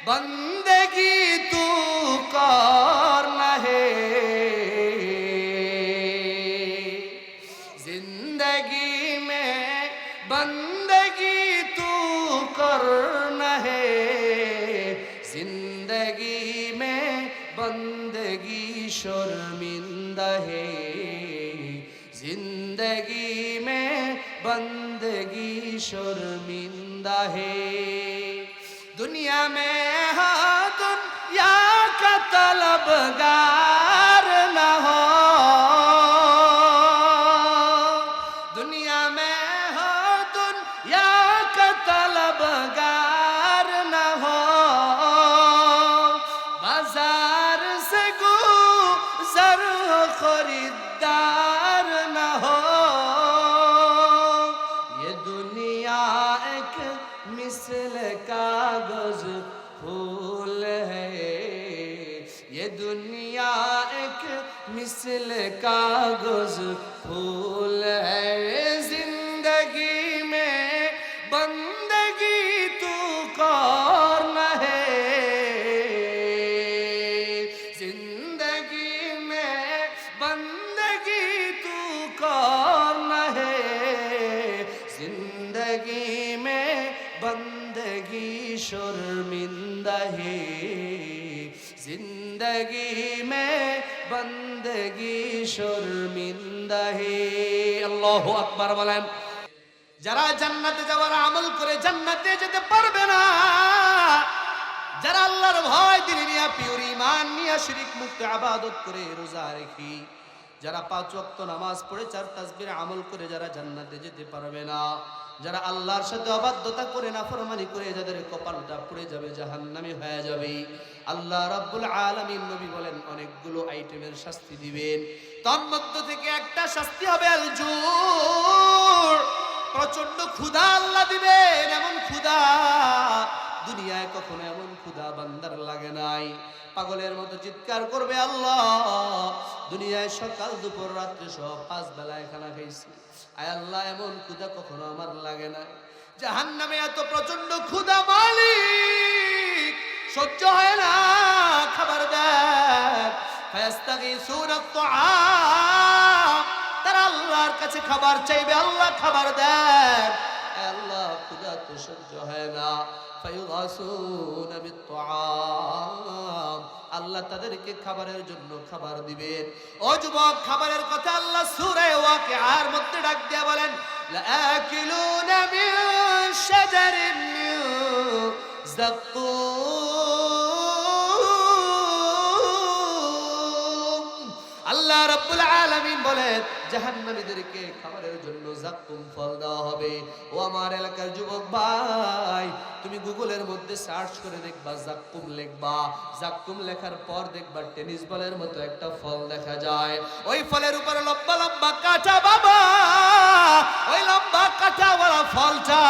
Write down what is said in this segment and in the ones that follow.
बंदगी तू करना है, जिंदगी में बंदगी तू करना है, जिंदगी में बंदगी शर्मिंदा है, जिंदगी में बंदगी शर्मिंदा है। दुनिया में हाँ दुनिया का तलबगार न हो, दुनिया में हाँ दुनिया का तलबगार न हो, बाजार से गुजर खरीदार न हो। ये दुनिया एक मिसल कागज फूल है, ये दुनिया एक मिसल कागज फूल है, जिंदगी में बंदगी तू करना है, जिंदगी में बंदगी तू करना है, जिंदगी में बंदगी शर्मिंदा है, जिंदगी में बंदगी शर्मिंदा है। আল্লাহু আকবার বলেন। যারা জান্নাতে যাওয়ার আমল করে জান্নাতে যেতে পারবে না, যারা আল্লাহর ভয় দিলে নিয়ে পিওর ঈমান নিয়ে শিরক মুক্ত ইবাদত করে রোজা রেখে, যারা 5 ওয়াক্ত নামাজ পড়ে 4 তাসবিহ আমল করে যারা জান্নাতে যেতে পারবে না, যারা আল্লাহর সাথে অবাধ্যতা করে নাফরমানি করে যাদের কপালটা পুড়ে যাবে, জাহান্নামী হয়ে যাবে, আল্লাহ রাব্বুল আলামিন নবী বলেন অনেকগুলো আইটেমের শাস্তি দিবেন। তার মধ্যে থেকে একটা শাস্তি হবে আল জুর, প্রচন্ড ক্ষুধা আল্লাহ দিবেন। এমন ক্ষুধা দুনিয়ায় কখনো এমন ক্ষুধা বান্দার লাগে নাই। পাগলের মতো চিৎকার করবে, আল্লাহ দুনিয়ায় সকাল দুপুর রাত্রে সব 5 বেলায় খানা খাইছি, আয় আল্লাহ এমন ক্ষুধা কখনো আমার লাগে না। জাহান্নামে এত প্রচন্ড ক্ষুধা মালিক সহ্য হয় না, খাবার দেন। ফায়াস্তাগীসুনা আত-তাআম, তারা আল্লাহর কাছে খাবার চাইবে, আল্লাহ খাবার দেন। আয় আল্লাহ ক্ষুধা তো সহ্য হয় না। ফায়ুগাসুনা বিত-তাআম, আল্লাহ তাদেরকে খাবারের জন্য খাবার দিবেন। ও যুবক, খাবারের কথা আল্লাহ সূরা ওয়াকিআর মধ্যে ডাক দিয়া বলেন, লাআকিলুনা মিন শাজারিন মিন যাক্কুম। আল্লাহ রাব্বুল আলামিন বলেন জাহান্নামীদেরকে খাবারের জন্য যাক্কুম ফল দেওয়া হবে। ও আমার এলাকার যুবক ভাই, তুমি গুগলের মধ্যে সার্চ করে দেখবা, যাক্কুম লিখবা, যাক্কুম লেখার পর দেখবা টেনিস বলের মতো একটা ফল দেখা যায়। ওই ফলের উপরে লম্বা লম্বা কাঁটা বাবা, ওই লম্বা কাঁটাওয়ালা ফলটা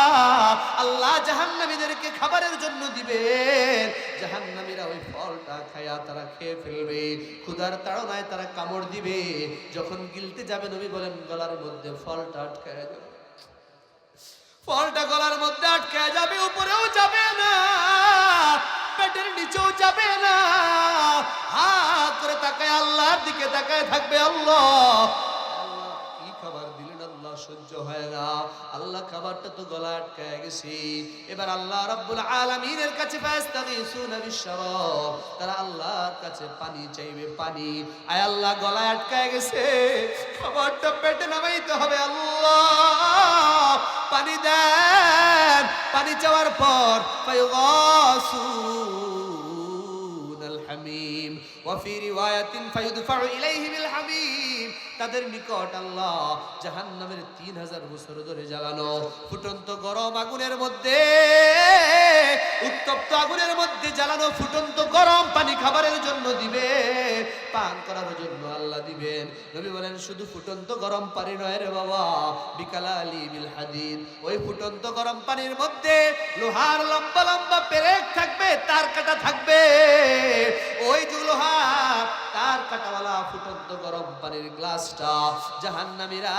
আল্লাহ জাহান্নামীদেরকে খাবারের জন্য দিবেন। জাহান্নামীরা ওই ফলটা খায়া তারা খেয়ে ফেলবে, ক্ষুধার তাড়নায় তারা কামড় দিবে। যখন গিলতে যাবে নবী বলেন গলার মধ্যে ফলটা আটকায় যাবে, ফলটা গলার মধ্যে আটকায় যাবে, উপরেও যাবে না, পেটের নিচেও যাবে না। হাত করে তাকায় আল্লাহর দিকে তাকায় থাকবে, আল্লাহ আল্লাহ কি খাবার দিলেন, আল্লাহ সহ্য হয় না, আল্লাহ খাবারটা তো গলা আটকায় গেছে। এবার আল্লাহ রাব্বুল আলামিনের কাছে ফায়াস্তাগীসুনা বিশ-শারাব, তারা আল্লাহর কাছে পানি চাইবে, পানি। আয় আল্লাহ গলায় আটকায় গেছে, খাবারটা পেটে নামাইতে হবে, আল্লাহ পানি দেন। পানি চাওয়ার পর ফায়ুগাসুনাল হামিম ওয়া ফি রিওয়ায়াতিন ফায়ুদফাউ ইলাইহি বিল হামিম, তাদের নিকট আল্লাহ জাহান্নামের 3000 বছর ধরে জ্বালানো ফুটন্ত গরম আগুনের মধ্যে, উত্তপ্ত আগুনের মধ্যে জ্বালানো ফুটন্ত গরম পানি খাবারের জন্য দিবে, পান করার জন্য আল্লাহ দিবেন। নবী বলেন শুধু ফুটন্ত গরম পানি নয় রে বাবা, বিকালালি বিল হাদিদ, ওই ফুটন্ত গরম পানির মধ্যে লোহার লম্বা লম্বা পেরেক থাকবে, তার কাটা থাকবে। ওই যে লোহার তার কাটাওয়ালা ফুটন্ত গরম পানির গ্লাসটা জাহান্নামীরা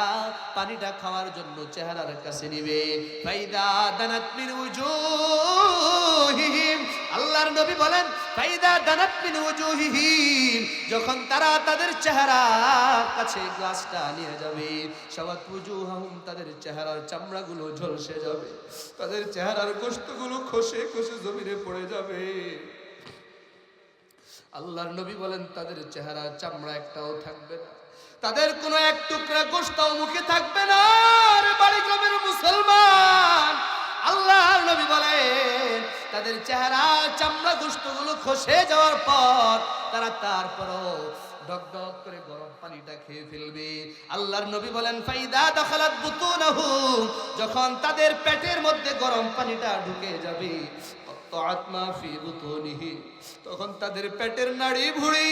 পানিটা খাওয়ার জন্য চেহারার কাছে নিবে। ফাইদা দানাত মিন উজুহিহিম, আল্লাহর নবী বলেন ফাইদা দানাত মিন ওয়াজুহিহিম, যখন তারা তাদের চেহারা কাছে গ্লাসটা নিয়ে যাবে, সাওয়াত ওয়াজুহাহুম, তাদের চেহারার চামড়াগুলো ঝলসে যাবে, তাদের চেহারার গোশতগুলো খসে খসে জমিনে পড়ে যাবে। আল্লাহর নবী বলেন তাদের চেহারার চামড়া একটাও থাকবে না, তাদের কোনো এক টুকরা গোশতও মুখে থাকবে না। আরে বাড়ি গ্রামের মুসলমান, আল্লাহর নবী বলেন তাদের চেহারা চামড়া গোশতগুলো খসে যাওয়ার পর তারা তারপরও ডক ডক করে গরম পানিটা খেয়ে ফেলবে। আল্লাহর নবী বলেন ফাইদা দাখালাত বুতুনাহুম, যখন তাদের পেটের মধ্যে গরম পানিটা ঢুকে যাবে, আত্মা ফি বুতুনিহি, তখন তাদের পেটের নাড়ি ভুঁড়ি,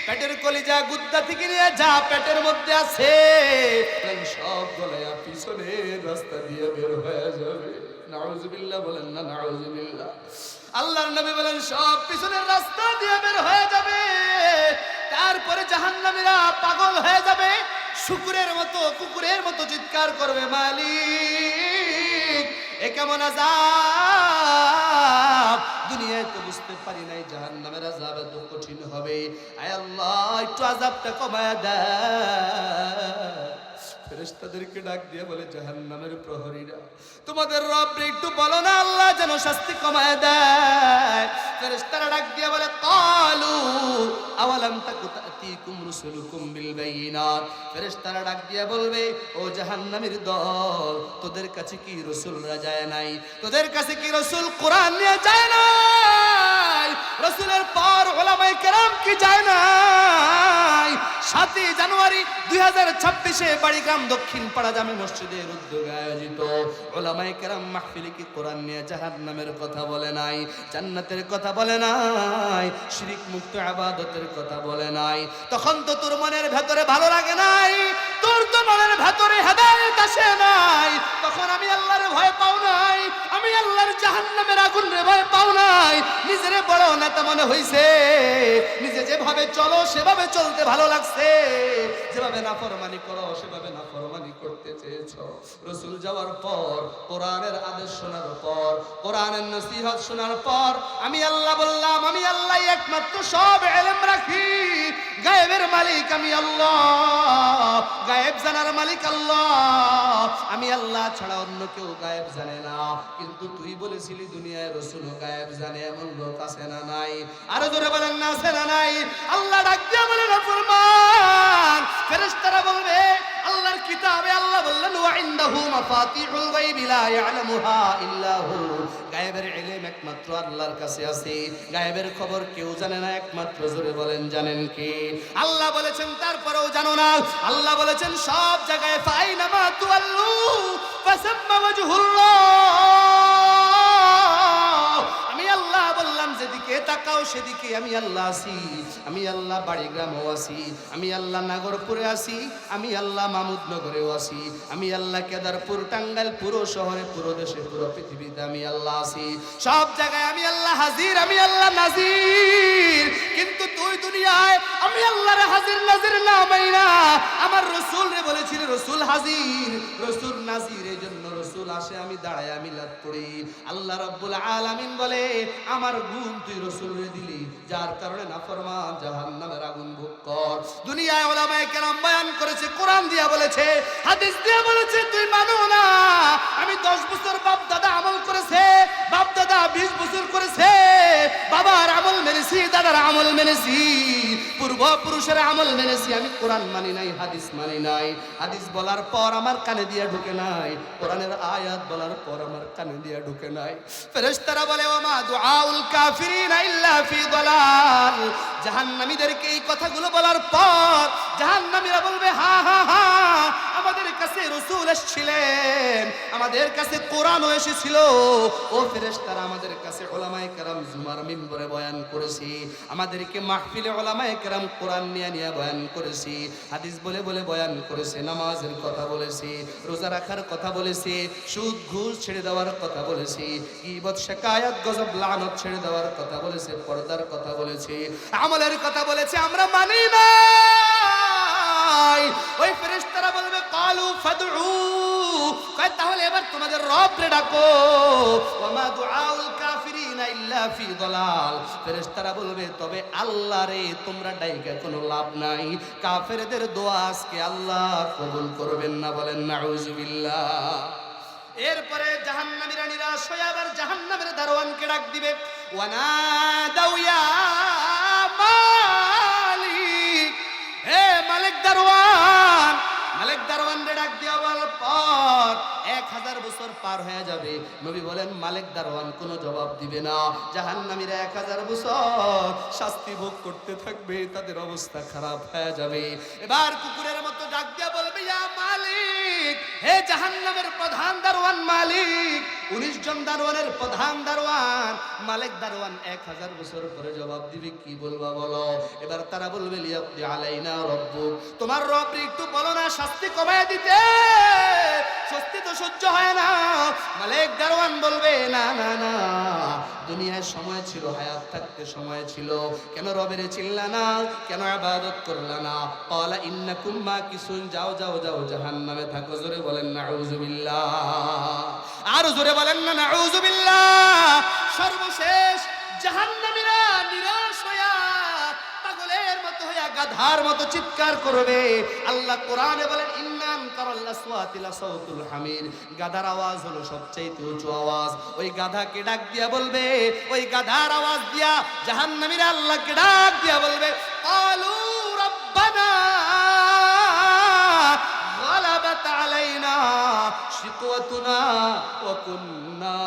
পেটের কলিজা গুদ্দা থেকে নিয়ে যা পেটের মধ্যে আছে সব গলায়া পিছনের রাস্তা দিয়ে বের হয়ে যাবে। নাউজুবিল্লাহ বলেন না নাউজুবিল্লাহ। আল্লাহর নবী বলেন সব পিছনের রাস্তা দিয়ে বের হয়ে যাবে। তারপরে জাহান্নামীরা পাগল হয়ে যাবে, শুকুরের মতো কুকুরের মতো চিৎকার করবে, মালিক এ কেমন আযাব, দুনিয়ায় তো বুঝতে পারি নাই জাহান্নামের আযাব এত কঠিন হবে, আয় আল্লাহ একটু আযাবটা কমায়া দেয়। ফেরেশতাদেরকে ডাক দিয়ে বলে জাহান্নামের প্রহরীরা, তোমাদের রব একটু বলো না আল্লাহ যেন শাস্তি কমায় দেয়। ফেরেশতারা ডাক দিয়ে বলে ক্বালু আওয়ালাম তাকু তা'তিকুম রুসুলুকুম বিল বাইয়িনাত, ফেরেশতারা ডাক দিয়ে বলবে ও জাহান্নামীর দল, তোদের কাছে কি রাসূলরা যায় নাই? তোদের কাছে কি রাসূল কোরআন নিয়ে যায় নাই? রাসূলের পর উলামায়ে কেরাম কি যায় নাই? 7 জানুয়ারি 2026 বাড়িগ্রাম দক্ষিণ পাড়া জামে মসজিদের উদ্যোগে আয়োজিত উলামায়ে কেরাম মাহফিলে কি কোরআন নিয়ে জাহান্নামের কথা বলে নাই, জান্নাতের কথা বলে নাই, শিরক মুক্ত ইবাদতের কথা বলে নাই? তখন তো তোর মনের ভেতরে ভালো লাগে নাই, তোর তো মনের ভেতরে হেদায়েত আসে নাই, তখন আমি আল্লাহর ভয় পাও নাই, আমি আল্লাহর জাহান্নামের আগুনের ভয় পাও নাই। নিজের বড় নেতা মনে হইছে, নিজে যেভাবে চলো সেভাবে চলতে ভালো লাগছে, যেভাবে নাফরমানি করো সেভাবে নাফরমানি করতে চেয়েছো। রাসূল যাওয়ার পর, কোরআনের আদেশ শোনার পর, কোরআনের নসিহত শোনার পর আমি আল্লাহ বললাম আমি আল্লাহ একমাত্র সব ইলম রাখি, গায়েবের মালিক আমি আল্লাহ, গায়েব জানার মালিক আল্লাহ, আমি আল্লাহ ছাড়া অন্য কেউ গায়েব জানে না। কিন্তু তুই বলেছিলি দুনিয়ায় রাসূলও গায়েব জানে, এমন লোক আছে না নাই? আরো জোরে বলেন না আছে না নাই? আল্লাহ ডাক দিয়ে বলে নাফরমান, ফেরেশতারা বলবে আল্লাহর কিতাবে আল্লাহ বললেন ওয়া ইনদাহু মাফাতিহুল গায়বি লা ইয়ালামুহা ইল্লা হু, গায়েবের ইলম একমাত্র আল্লাহর কাছে আছে, গায়েবের খবর কেউ জানে না একমাত্র জোরে বলেন জানেন কে? আল্লাহ বলেছেন তারপরেও জানো না? আল্লাহ বলেছেন সব জায়গায় ফাইনামা তুআল্লু ফাসাম্মা ওয়াজহুল্লাহ, আমি আল্লাহ বললাম যেদিকে তাকাও সেদিকে আমি আল্লাহ আছি, আমি আল্লাহ বাড়িগ্রামেও আছি, আমি আল্লাহ নাগরপুরে আছি, আমি আল্লাহ মামুদনগরেও আছি, আমি আল্লাহ কেদারপুর টাঙ্গাইল পুরো শহরে পুরো দেশে পুরো পৃথিবীতে আমি আল্লাহ আছি, সব জায়গায় আমি আল্লাহ হাজির, আমি আল্লাহ নাজির। কিন্তু তুই দুনিয়ায় আমি আল্লাহর হাজির নাজির না মাইনা আমার রাসূল রে বলেছিল রাসূল হাজির রাসূল নাজির, এই জন্য রাসূল আসে আমি দাঁড়ায় আমি লাত পড়ি। আল্লাহ রাব্বুল আলামিন বলে আমার গুণ তুই রাসূল রে দিলি, যার কারণে নাফরমান জাহান্নামের আগুন ভোগ কর। দুনিয়ায় উলামায়ে কেরাম বয়ান করেছে, কোরআন দিয়া বলেছে, হাদিস দিয়া বলেছে, তুই মানো না। আমি 10 বছর বাপ দাদা আমল করেছে, বাপ দাদা 20 বছর করেছে, বাবার আমল মেনেছি, দাদার আমল মেনেছি, পূর্বপুরুষের আমল মেনেছি, আমি কোরআন মানি নাই, হাদিস মানি নাই। হাদিস বলার পর আমার কানে দিয়া ঢুকে নাই, কোরআনের আয়াত বলার পর আমার কানে দিয়া ঢুকে নাই। ফেরেশতারা বলে ওমা দুআউল কাফিরিনা ইল্লা ফি দালাল, জাহান্নামীদেরকে এই কথাগুলো বলার পর জাহান্নামীরা বলবে হা হা হা, আমাদের কাছে রাসূল এসেছিলেন, আমাদের কাছে কোরআনও এসেছিল, ও ফেরেশতারা আমাদের কাছে উলামায়ে কেরাম জুমার মিম্বরে বয়ান করেছি, আমাদেরকে মাহফিলে উলামায়ে কেরাম কোরআন নিয়ে নিয়ে বয়ান করেছি, হাদিস বলে বলে বয়ান করেছে, নামাজের কথা বলেছি, রোজা রাখার কথা বলেছি, সুদ ঘুষ ছেড়ে দেওয়ার কথা বলেছি, গীবত শিকায়াত গজব লানত ছেড়ে দেওয়ার কথা বলেছে, পর্দার কথা বলেছি, আমলের কথা বলেছে, আমরা মানি না। ওই ফেরেশতারা বলবে কালু ফাদউ, কয় তাহলে এবার তোমাদের রব রে ডাকো। ওয়া মা দুআউল কাফিরিনা ইল্লা ইল্লা ফি দালাল। ফেরেশতারা বলবে তবে আল্লাহ রে তোমরা ডাইকা কোনো লাভ নাই, কাফেরদের দোয়া আজকে আল্লাহ কবুল করবেন না, বলেন নাউজুবিল্লাহ। এরপরে জাহান্নামীরা নিরাশ হয়ে আবার জাহান্নামের দারোয়ানকে ডাক দিবে, ওয়ানাদাউ ইয়া মালিক, হে মালিক দারোয়ান। মালিক দারোয়ান রে ডাক দিয়া বলার পর 1000 বছর পার হয়ে যাবে। নবী বলেন মালিক দারোয়ান কোনো জবাব দিবে না। জাহান্নামীরা 1000 বছর শাস্তি ভোগ করতে থাকবে, তাদের অবস্থা খারাপ হয়ে যাবে। এবার কুকুরের মতো ডাক দিয়া বলবে, ইয়া মালিক, হে জাহান্নামের প্রধান দারোয়ান মালিক। 19 জন দারোয়ানের প্রধান দারোয়ান মালিক দারোয়ান 1000 বছর পরে জবাব দিবে, কি বলবা বলো। এবার তারা বলবে, লিয়াকদি আলাইনা রব্বুক, তোমার রব একটু বলো না শাস্তি কমায় দিতে, শাস্তি তো সহ্য হয় না। মালিক দারোয়ান বলবে, না না না, দুনিয়ায় সময় ছিল, হায়াত থাকতে সময় ছিল, কেন রবের চিল্লা না, কেন ইবাদত করলা না। ক্বালা ইন্নাকুম মাকিসুন, যাও যাও যাও জাহান্নামে থাকো। জোরে বলেন নাউজুবিল্লাহ, আর জোরে বলেন না নাউজুবিল্লাহ। সর্বশেষ জাহান্নামীরা নিরাশ হইয়া পাগলের মতো হইয়া গাধার মতো চিৎকার করবে। আল্লাহ কোরআনে বলেন, ইন্নান কারাল আসওয়াতি লাসাউতুল হামির, গাধার আওয়াজ হলো সবচেয়ে উঁচু আওয়াজ। ওই গাধাকে ডাক দিয়া বলবে, ওই গাধার আওয়াজ দিয়া জাহান্নামীরা আল্লাহকে ডাক দিয়া বলবে, ক্বালু রব্বানা غلبت علينا شقوتنا وكنا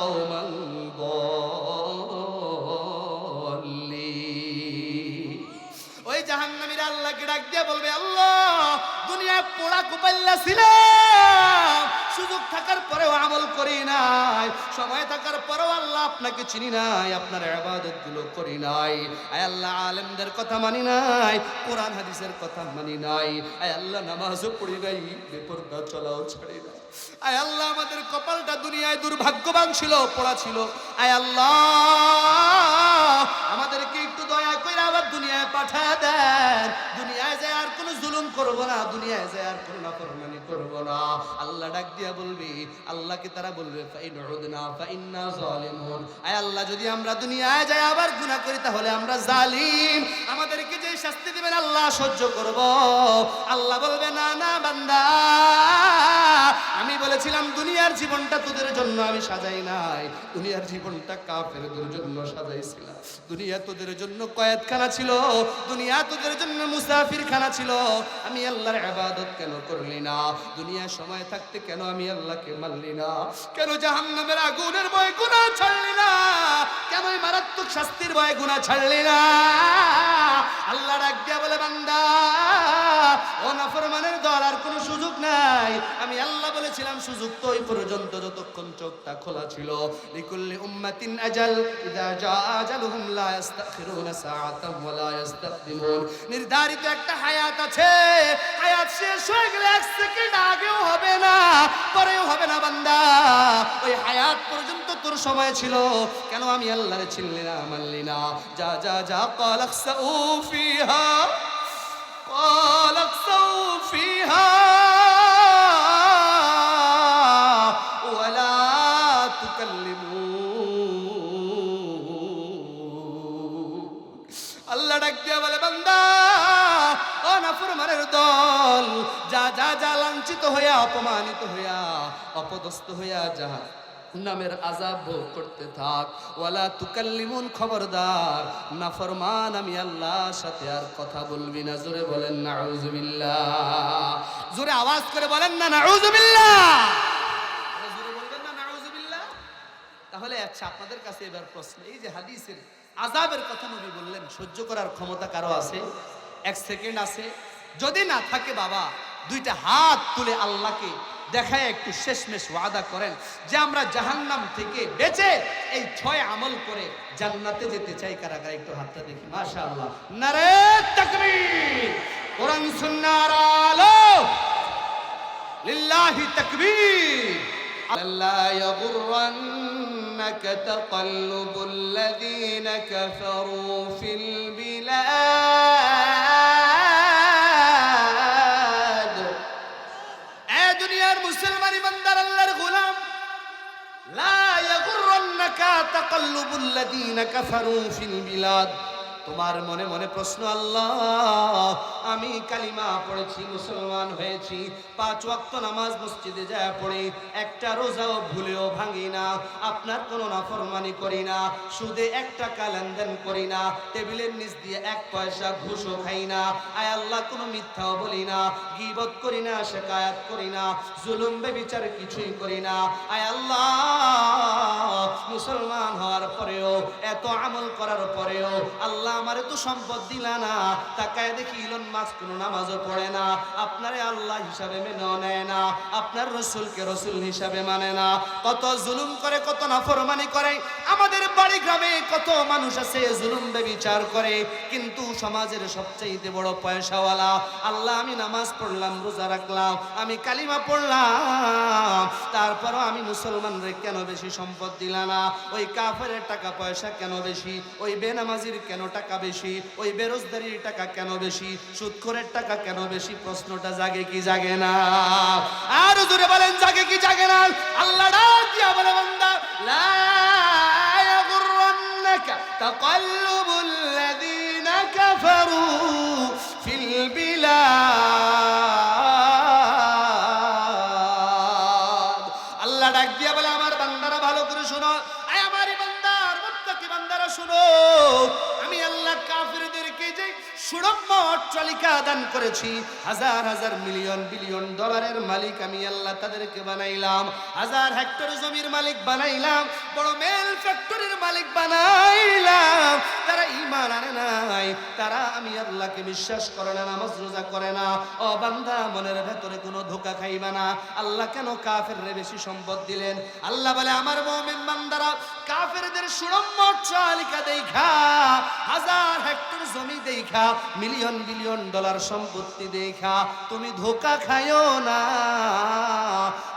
قوما ضالين। ওই জাহান্নামীরা আল্লাহকে ডাক দিয়ে বলবে, আল্লাহ দুনিয়ায় পোড়া কুপাল্লা ছিলাম, সুযোগ থাকার পরেও আমল করি নাই, সময় থাকার পরেও আল্লাহ আপনাকে চিনি নাই, আপনার ইবাদত গুলো করি নাই। আয় আল্লাহ আলেমদের কথা মানি নাই, কোরআন হাদিসের কথা মানি নাই। আয় আল্লাহ নামাজও পড়ি নাই, বেপরদা চলাও ছাড়ি নাই। আয় আল্লাহ আমাদের কপালটা দুনিয়ায় দুর্ভাগ্যবান ছিল, পোড়া ছিল। আয় আল্লাহ আমাদেরকে একটু দয়া করে আবার দুনিয়ায় পাঠায় দেন, দুনিয়ায় যায় আর কোনো জুলুম করব না, দুনিয়ায় যায় আর কোনো নাফরমানি করব না। আল্লাহ ডাক দিয়া বলবে, আল্লাহকে তারা বলবে, ফাইন উদনা ফাইন্না যালিমুন। আয় আল্লাহ যদি আমরা দুনিয়ায় যাই আবার গুনাহ করি তাহলে আমরা জালিম, আমাদেরকে যে শাস্তি দিবেন আল্লাহ সহ্য করব। আল্লাহ বলবে, না না বান্দা, আমি বলেছিলাম দুনিয়ার জীবনটা তোদের জন্য আমি সাজাই নাই, দুনিয়ার জীবনটা কাফেরদের জন্য সাজাইছিলাম। দুনিয়া তোদের জন্য কয়েদখানা ছিল, দুনিয়া তোদের জন্য মুসাফিরখানা ছিল। আমি আল্লাহর ইবাদত কেন করলি না? দুনিয়া সময় থাকতে কেন আমি আল্লাহকে মানলি না? কেন জাহান্নামের আগুনের ভয়ে গুনাহ ছাড়লি না? কেন এই মারাত্মক শাস্তির ভয়ে গুনাহ ছাড়লি না? আল্লাহ ডাক দিয়া বলে, বান্দা ও নাফরমানের দল, আর কোনো সুযোগ নাই। আমি আল্লাহ বলেছিলাম সুযোগ তো ওই পর্যন্ত যতক্ষণ চোখটা খোলা ছিল। লিকুল্লি উম্মাতিন আজাল, ইযা জা আজালুহুম লা ইস্তাখিরুনা সাআতাম ওয়া লা ইস্তাকদিমুন। নির্ধারিত একটা হায়াত আছে, হায়াত শেষ হয়ে গেলে 1 সেকেন্ড আগেও হবে না, পরেও হবে না। বান্দা ওই হায়াত পর্যন্ত তোর সময় ছিল, কেন আমি আল্লাহরে চিনলি না, মানলি না? যা যা যা, ক্বালাকসাউ ফিহা ক্বালাকসাউ ফিহা ওয়ালা তুকাল্লিমুন। আল্লাহ ডাক দিয়া বলে, বান্দা ও নাফরমানের দল, যা যা যা, লাঞ্ছিত হইয়া, অপমানিত হইয়া, অপদস্থ হইয়া যা নামের আযাব ভোগ করতে থাক। ওয়ালা তুকাল্লিমুন, খবরদার নাফরমান আমি আল্লাহর সাথে আর কথা বলবি না। জোরে বলেন নাউজুবিল্লাহ, জোরে আওয়াজ করে বলেন না নাউজুবিল্লাহ, জোরে বলবেন না নাউজুবিল্লাহ। তাহলে আচ্ছা, আপনাদের কাছে এবার প্রশ্ন, এই যে হাদিসের আযাবের কথা নবী বললেন, সহ্য করার ক্ষমতা কারো আছে? 1 সেকেন্ড আছে? যদি না থাকে বাবা, 2টা হাত তুলে আল্লাহকে দেখায় একটু শেষমেশ ওয়াদা করেন যে আমরা জাহান্নাম থেকে বেঁচে এই 6 আমল করে জান্নাতে যেতে চাই। কারা কারা একটু হাতটা দেখি? মাশাআল্লাহ, নারে তাকবীর, কোরআন সুন্নাহর আলো, লিল্লাহি তাকবীর। আল্লাহ ইয়াগুররান্নাকা তাকাল্লুবুল লাযীনা কাফারু ফিল বিলাদ। এ দুনিয়ার মুসলমান ইমানদার আল্লাহর গোলাম, লা ইয়াগুররান্নাকা ইয়াগুররান্নাকা তাকাল্লুবুল্লাযীনা কাফারু ফিল বিলাদ। তোমার মনে মনে প্রশ্ন, আল্লাহ আমি কালিমা পড়েছি, মুসলমান হয়েছি, 5 ওয়াক্ত নামাজ মসজিদে যায় পড়ি, একটা রোজাও ভুলেও ভাঙি না, আপনার কোনো নাফরমানি করি না, সুদে 1 টাকা লেনদেন করি না, টেবিলের নিচ দিয়ে 1 পয়সা ঘুষও খাই না, আয় আল্লাহ কোনো মিথ্যাও বলি না, গীবত করি না, শিকায়াত করি না, জুলুম বেবিচার কিছুই করি না, আয় আল্লাহ মুসলমান হওয়ার পরেও, এত আমল করার পরেও আল্লাহ আমারে তো সম্পদ দিলা না, তাকায় দেখি ইলন মাস্ক কোনো নামাজও পড়ে না, আপনারে আল্লাহ হিসাবে মেনেও নেয় না, আপনার রসুলকে রসুল হিসাবে মানে না, কত জুলুম করে, কত নাফরমানি করে, আমাদের বাড়ি গ্রামে কত মানুষ আছে জুলুম বেবিচার করে, কিন্তু সমাজের সবচেয়ে বড় পয়সাওয়ালা। আল্লাহ আমি নামাজ পড়লাম, রোজা রাখলাম, আমি কালিমা পড়লাম, তারপরও আমি মুসলমানদের কেন বেশি সম্পদ দিলা না? ওই কাফেরের টাকা পয়সা কেন বেশি? ওই বেনামাজির কেন টাকা বেশি? ওই বেরোজগারির টাকা কেন বেশি? সুদখোরের টাকা কেন বেশি? প্রশ্নটা জাগে কি জাগে না? আর জোরে বলেন, জাগে কি জাগে না? আল্লাহ ডাক দিয়া বলে, বান্দা লা ইয়াগুররান্নাকা তাকাল্লুবুল্লাযীনা কাফারু ফিল বিলাদ। আল্লাহ ডাক দিয়া বলে, আমার বান্দারা ভালো করে শোনো, আয় আমারই বান্দার মুত্তাকি বান্দারা শোনো, আমি আল্লাহ কাফিরদেরকে যে সুড়ম্য অট্টালিকা দান করেছি, হাজার হাজার মিলিয়ন বিলিয়ন ডলারের মালিক আমি আল্লাহ তাদেরকে বানাইলাম, 1000 হেক্টর জমির মালিক বানাইলাম, বড় মেল ফ্যাক্টরির মালিক বানাইলাম, তারা ঈমান আনে নাই, তারা আমি আল্লাহকে বিশ্বাস করে না, নামাজ রোজা করে না। ও বান্দা, মনের ভেতরে কোনো ধোঁকা খাইবা না। আল্লাহ কেন কাফেররে বেশি সম্পদ দিলেন? আল্লাহ বলে, আমার মুমিন বান্দারা কাফেরদের সুড়ম্য অট্টালিকা দেখা, 1000 হেক্টর জমি দেখা, মিলিয়ন বিলিয়ন ডলার সম্পত্তি দেখা তুমি ধোঁকা খায়ও না,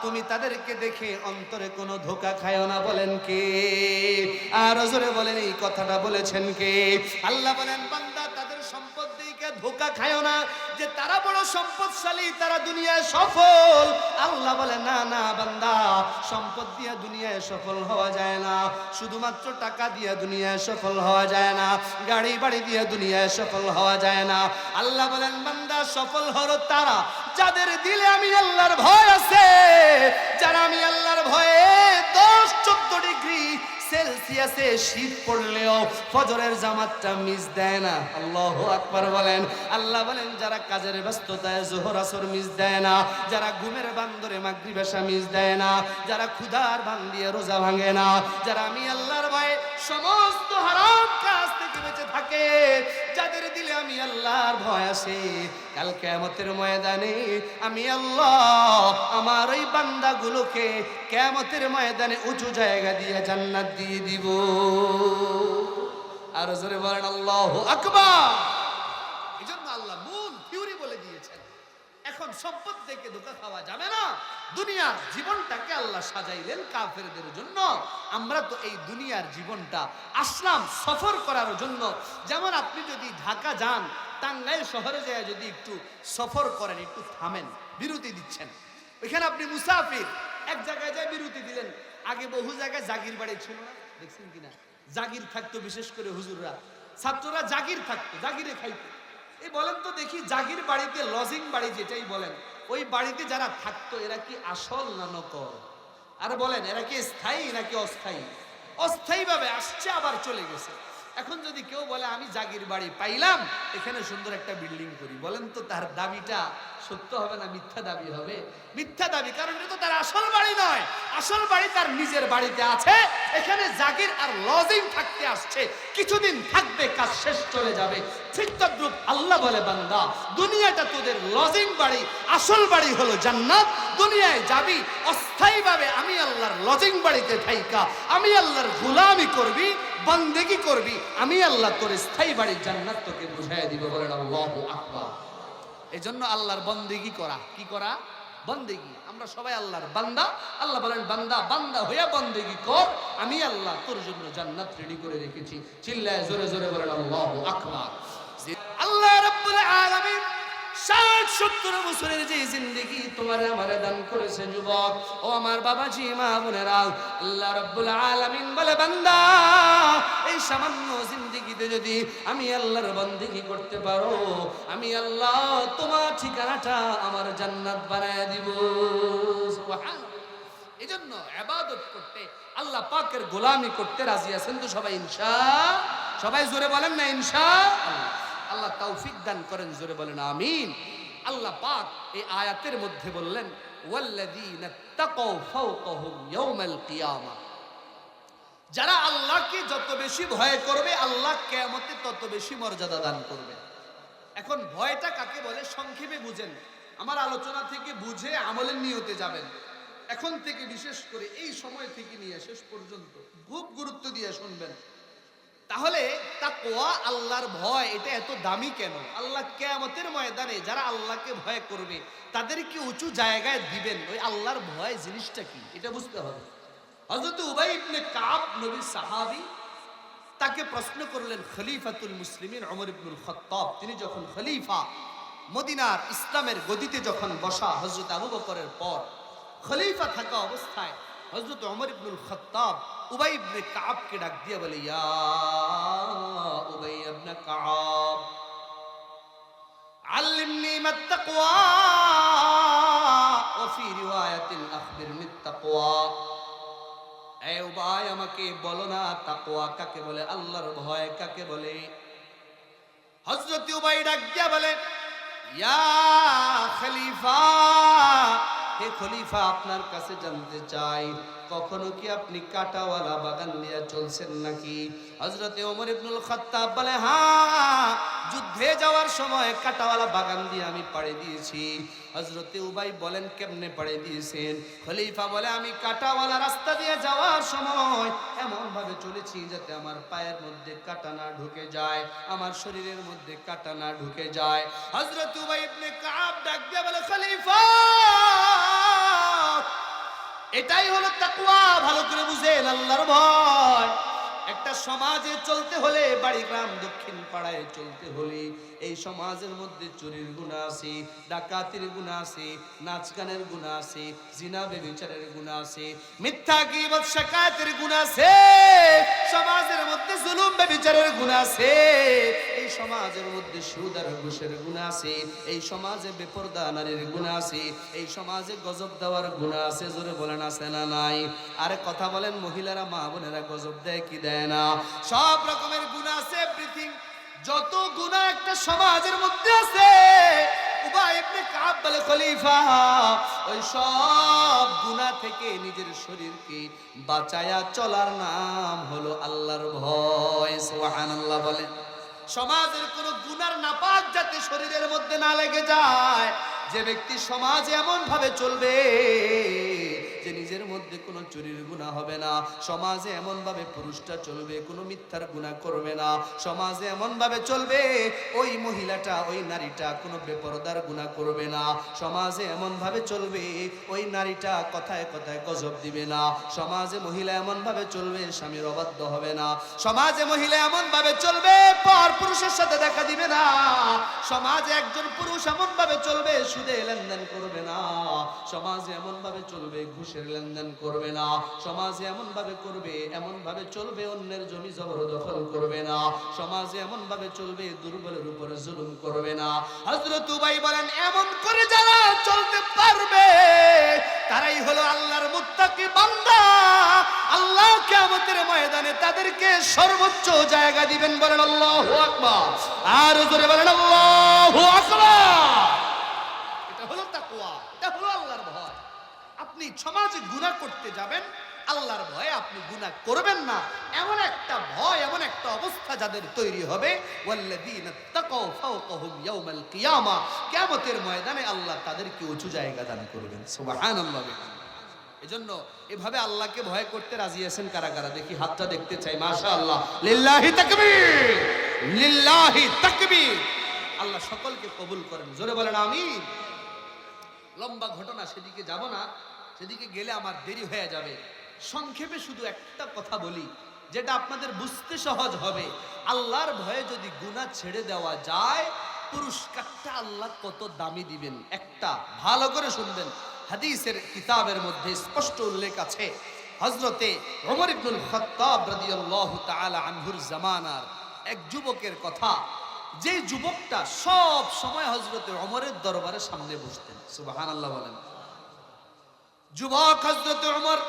তুমি তাদেরকে দেখে অন্তরে কোনো ধোঁকা খায়ও না। বলেন কে? আর জোরে বলেন, এই কথাটা বলেছেন কে? আল্লাহ বলেন, বান্দা তাদের সম্পদ দেখে ধোঁকা খায়ও না যে তারা বড় সম্পদশালী, তারা দুনিয়ায় সফল। আল্লাহ বলে, না না বান্দা, সম্পদ দিয়ে দুনিয়ায় সফল হওয়া যায় না, শুধুমাত্র টাকা দিয়ে দুনিয়ায় সফল হওয়া যায় না, গাড়ি বাড়ি দিয়ে দুনিয়ায় সফল হওয়া যায় না। আল্লাহ বলেন, বান্দা সফল হলো তারা যাদের দিলে আমি আল্লাহর ভয় আছে, যারা আমি আল্লাহর ভয়ে 10-14 ডিগ্রি সেলসিয়াসে শীত পড়লেও ফজরের জামাতটা মিস দেয় না। আল্লাহু আকবার বলেন। আল্লাহ বলেন, যারা কাজের ব্যস্ততায় যোহর আসর মিস দেয় না, যারা ঘুমের বান্দরে মাগরিব এশা মিস দেয় না, যারা ক্ষুধার ভান দিয়ে রোজা ভাঙে না, যারা আমি আল্লাহর ভয়ে সমস্ত হারাম কাজ থেকে বেঁচে থাকে, যাদের দিলে আমি আল্লাহর ভয় আছে, কাল কিয়ামতের ময়দানে আমি আল্লাহ আমার ওই বান্দাগুলোকে কিয়ামতের ময়দানে উঁচু জায়গা দিয়ে জান্নাত দিয়ে দিব। আর জোরে বলেন আল্লাহু আকবার। এজন্য আল্লাহ মূল থিওরি বলে দিয়েছেন, এখন সম্পদ থেকে ধোঁকা খাওয়া যাবে না। দুনিয়ার জীবনটাকে আল্লাহ সাজাইলেন কাফেরদের জন্য। আমরা তো এই দুনিয়ার জীবনটা আসলাম সফর করার জন্য। যেমন আপনি যদি ঢাকা যান, টাঙ্গাইল শহরে যায় যদি একটু সফর করেন, একটু থামেন, বিরতি দিচ্ছেন, ওইখানে আপনি মুসাফির, এক জায়গায় যায় বিরতি দিলেন। আগে বহু জায়গায় জাগির বাড়ি ছিল না, দেখছেন কিনা? জাগির থাকতো, বিশেষ করে হুজুররা, ছাত্ররা জাগির থাকতো, জাগিরে খাইতো। এই বলেন তো দেখি, জাগির বাড়িতে লজিং বাড়ি যেটাই বলেন, ওই বাড়িতে যারা থাকতো এরা কি আসল না নকল? আর বলেন, এরা কি স্থায়ী নাকি অস্থায়ী? অস্থায়ী ভাবে আসছে আবার চলে গেছে। এখন যদি কেউ বলে আমি জাগির বাড়ি পাইলাম, এখানে সুন্দর একটা বিল্ডিং করি, বলেন তো তার দাবিটা সত্য হবে না মিথ্যা দাবি হবে? মিথ্যা দাবি, কারণ এটা তো তার আসল বাড়ি নয়। আসল বাড়ি তার নিজের বাড়িতে আছে, এখানে জাগির আর লজিং থাকতে আসছে, কিছুদিন থাকবে, কাজ শেষ চলে যাবে। ঠিক তদ্রূপ আল্লাহ বলে, বান্দা দুনিয়াটা তোদের লজিং বাড়ি, আসল বাড়ি হলো জান্নাত। দুনিয়ায় যাবি অস্থায়ীভাবে আমি আল্লাহর লজিং বাড়িতে থাইকা আমি আল্লাহর গোলামি করবি, বন্দেগি করবি, আমি আল্লাহ তোর স্থায়ী বাড়ির জান্নাত তোকে বুঝাইয়া দিব। বলেন আল্লাহু আকবার। এজন্য আল্লাহর বন্দেগি করা, কি করা? বন্দেগি। আমরা সবাই আল্লাহর বান্দা। আল্লাহ বলেন, বান্দা বান্দা হইয়া বন্দেগি কর, আমি আল্লাহ তোর জন্য জান্নাত রেডি করে রেখেছি। চিল্লায় জোরে জোরে বলেন আল্লাহু আকবার। আল্লাহ রাব্বুল আলামিন 60-70 বছরের যে জিন্দেগি তোমার আমারে দান করেছে যুবক, ও আমার বাবাজি মা বোনেরা, আল্লাহ রাব্বুল আলামিন বলে বান্দা এই সামান্য জিন্দেগিতে যদি আমি আল্লাহর বন্দেগি করতে পারো, আমি আল্লাহ তোমার ঠিকানাটা আমার জান্নাত বানায় দিব। সুবহানাল্লাহ। এজন্য ইবাদত করতে, আল্লাহ পাকের গোলামি করতে রাজি আছেন তো সবাই ইনশাআল্লাহ? সবাই জোরে বলেন না ইনশাআল্লাহ? আল্লাহ তৌফিক দান করেন, জোরে বলেন আমিন। আল্লাহ পাক এই আয়াতের মধ্যে বললেন ওয়াল্লাযীনা তাকাউ ফাওকাহুম ইয়াওমাল কিয়ামা, যারা আল্লাহকে যত বেশি ভয় করবে আল্লাহ কিয়ামতে তত বেশি মর্যাদা দান করবে। এখন ভয়টা কাকে বলে সংক্ষেপে বুঝেন, আমার আলোচনা থেকে বুঝে আমলের নিয়তে যাবেন। এখন থেকে বিশেষ করে এই সময় থেকে নিয়ে শেষ পর্যন্ত খুব গুরুত্ব দিয়ে শুনবেন। তাহলে তাকওয়া, আল্লাহর ভয়, এটা এত দামি কেন? আল্লাহ কিয়ামতের ময়দানে যারা আল্লাহকে ভয় করবে তাদেরকে উঁচু জায়গায় দিবেন। ওই আল্লাহর ভয় জিনিসটা কি এটা বুঝতে হবে। হযরত উবাই ইবনে কাব নবীর সাহাবী, তাকে প্রশ্ন করলেন খলিফাতুল মুসলিমিন ওমর ইবনুল খাত্তাব, তিনি যখন খলিফা, মদিনার ইসলামের গদিতে যখন বসা হযরত আবু বকরের পর, খলিফা থাকা অবস্থায় হযরত ওমর ইবনুল খাত্তাব উবাই ইবনে কাবকে ডাক দিয়ে বলে, ইয়া উবাই ইবনে কাব আল্লিমনি মাত তাকওয়া ওয়া ফি রিওয়ায়াতিন আখবিরনি তাকওয়া। এই উবাই আমাকে বলো না তাকওয়া কাকে বলে, আল্লাহর ভয় কাকে বলে। হযরত উবাই ডাক দিয়ে বলে, ইয়া খলিফা, হে খলিফা আপনার কাছে জানতে চাই কখনো কি আপনি কাঁটাওয়ালা বাগান নিয়ে চলছেন নাকি? হযরতে ওমর ইবনুল খাত্তাব বলে, হ্যাঁ, যুদ্ধে যাওয়ার সময় কাঁটাওয়ালা বাগান দিয়ে আমি পাড়ি দিয়েছি। হযরতে উবাই বলেন, কেমনে পাড়ি দিয়েছেন? খলিফা বলে, আমি কাঁটাওয়ালা রাস্তা দিয়ে যাওয়ার সময় এমন ভাবে চলেছি যাতে আমার পায়ের মধ্যে কাঁটা না ঢুকে যায়, আমার শরীরের মধ্যে কাঁটা না ঢুকে যায়। হযরত উবাই ইবনে কাব ডাক দিয়ে বলে, খলিফা এটাই হলো তাকওয়া। ভালো করে বুঝেন, আল্লাহর ভয়। একটা সমাজে চলতে হলে, বাড়ি গ্রাম দক্ষিণ পাড়ায় চলতে হলে, এই সমাজের মধ্যে চুরির গুনাহ আছে, ডাকাতির গুনাহ আছে, নাচ গানের গুনাহ আছে, জিনা ব্যভিচারের গুনাহ আছে, মিথ্যা গীবত শাকায়াতের গুনাহ আছে, সমাজের মধ্যে জুলুম ব্যভিচারের গুনাহ আছে, এই সমাজের মধ্যে সুদ আর ঘুষের গুনাহ আছে, এই সমাজে বেপরদা নারীর গুনাহ আছে, এই সমাজে গজব দেওয়ার গুনাহ আছে। জোরে বলেন আছে না নাই? আরে কথা বলেন, মহিলারা মা বোনেরা গজব দেয় কি দেয় না? সব রকমের গুনাহ আছে, এভরিথিং। যত গুনাহ একটা সমাজের মধ্যে আছে, উবাই ইবনে কাব বলে, খলিফা ওই সব গুনাহ থেকে নিজের শরীরকে বাঁচায়া চলার নাম হলো আল্লাহর ভয়। সুবহানাল্লাহ বলেন। সমাজের কোন গুনার নাপাক যাতে শরীরের মধ্যে না লেগে যায়। যে ব্যক্তি সমাজে এমন ভাবে চলবে যে নিজের মধ্যে কোনো চুরির গুনাহ হবে না, সমাজে এমন ভাবে পুরুষটা চলবে কোনো মিথ্যার গুনাহ করবে না, সমাজে এমন ভাবে চলবে ওই মহিলাটা ওই নারীটা কোনো বেপরদার গুনাহ করবে না, সমাজে এমন ভাবে চলবে ওই নারীটা কথায় কথায় গজব দিবে না, সমাজে মহিলা এমন ভাবে চলবে স্বামীর অবাধ্য হবে না, সমাজে মহিলা এমন ভাবে চলবে পর পুরুষের সাথে দেখা দিবে না, সমাজে একজন পুরুষ এমন ভাবে চলবে সুদে লেনদেন করবে না, সমাজে এমন ভাবে চলবে ঘুষের লেনদেন করবে না, সমাজে এমন ভাবে চলবে অন্যের জমি জবরদখল করবে না, সমাজে এমন ভাবে চলবে দুর্বলের উপরে জুলুম করবে না। হযরত উবাই বলেন, এমন করে যারা চলতে পারবে তারাই হলো আল্লাহর মুত্তাকি বান্দা। আল্লাহ কিয়ামতের ময়দানে তাদেরকে সর্বোচ্চ জায়গা দিবেন। বলেন আল্লাহু আকবার। আর জোরে বলেন আল্লাহু আকবার। এটা হলো তাকওয়া, এটা হলো আল্লাহর ভয়। আপনি সমাজে গুনাহ করতে যাবেন, আল্লাহর ভয়ে আপনি গুনাহ করবেন না, এমন একটা ভয়, এমন একটা অবস্থা যাদের তৈরি হবে, ওয়াল্লাযীনা তাকাউ ফাওকাহুম ইয়াওমাল কিয়ামা, কিয়ামতের ময়দানে আল্লাহ তাদেরকে উঁচু জায়গা দান করবেন। সুবহানাল্লাহ। এজন্য এভাবে আল্লাহকে ভয় করতে রাজি আছেন কারা কারা? দেখি হাতটা দেখতে চাই। মাশাআল্লাহ, লিল্লাহি তাকবীর, লিল্লাহি তাকবীর। আল্লাহ সকলকে কবুল করেন, জোরে বলেন আমিন। লম্বা ঘটনা, সেদিকে যাব না, সেদিকে গেলে আমার দেরি হয়ে যাবে। সংক্ষেপে শুধু একটা কথা বলি যেটা আপনাদের বুঝতে সহজ হবে। আল্লাহর ভয়ে যদি গুনাহ ছেড়ে দেওয়া যায় পুরস্কারটা আল্লাহ কত দামি দিবেন একটা ভালো করে শুনবেন। হাদিসের কিতাবের মধ্যে স্পষ্ট উল্লেখ আছে, হযরতে ওমর ইবনুল খাত্তাব রাদিয়াল্লাহু তাআলা আনহুর জামানার এক যুবকের কথা, যে যুবকটা সব সময় হযরতে ওমরের দরবারে সামনে বসতেন। সুবহানাল্লাহ বলেন। যুবক হযরতে ওমর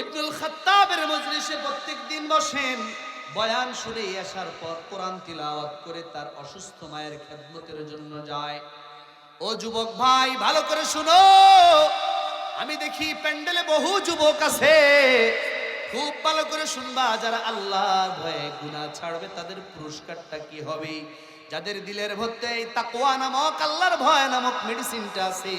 ইবনুল খাত্তাবের মজলিসে প্রত্যেকদিন বসেন, বয়ান শুনে আসার পর কোরআন তিলাওয়াত করে তার অসুস্থ মায়ের খেদমতের জন্য যায়। ও যুবক ভাই, ভালো করে শুনো। আমি দেখি প্যান্ডেলে বহু যুবক আছে, খুব ভালো করে শুনবা। যারা আল্লাহর ভয়ে গুনাহ ছাড়বে তাদের পুরস্কারটা কি হবে? যাদের দিলের মধ্যে তাকওয়া নামক আল্লাহর ভয় নামক মেডিসিনটা আছে,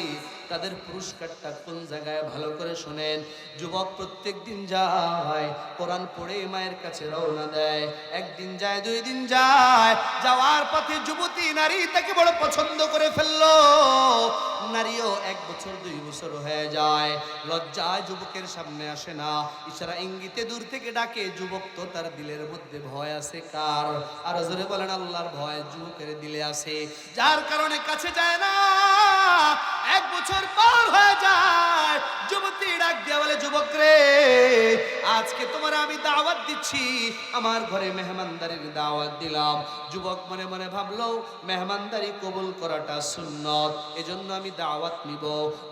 তাদের পুরস্কারটা কোন জায়গায়? ভালো করে শুনেন। যুবক প্রত্যেক দিন যায়, কোরআন পড়ে মায়ের কাছে রওনা দেয়। একদিন যায়, 2 দিন যায়, যাওয়ার পথে যুবতী নারী তাকে বড় পছন্দ করে ফেললো। নারীও 1 বছর 2 বছর হয়ে যায়, লজ্জায় যুবকের সামনে আসে না, ইশারা ইঙ্গিতে দূর থেকে ডাকে। যুবক তো তার দিলের মধ্যে ভয় আছে, কার? আর জোরে বলেন, আল্লাহর ভয় যুবকের দিলে আছে, যার কারণে কাছে যায় না। 1 বছর পার হয়ে যায়, যুবতী ডাক দিয়া বলে, যুবক রে, আজকে তোমার আমি দাওয়াত দিচ্ছি, আমার ঘরে মেহমানদারির দাওয়াত দিলাম। যুবক মনে মনে ভাবলো, মেহমানদারি কবুল করাটা সুন্নত, এজন্য আমি দাওয়াত নিব।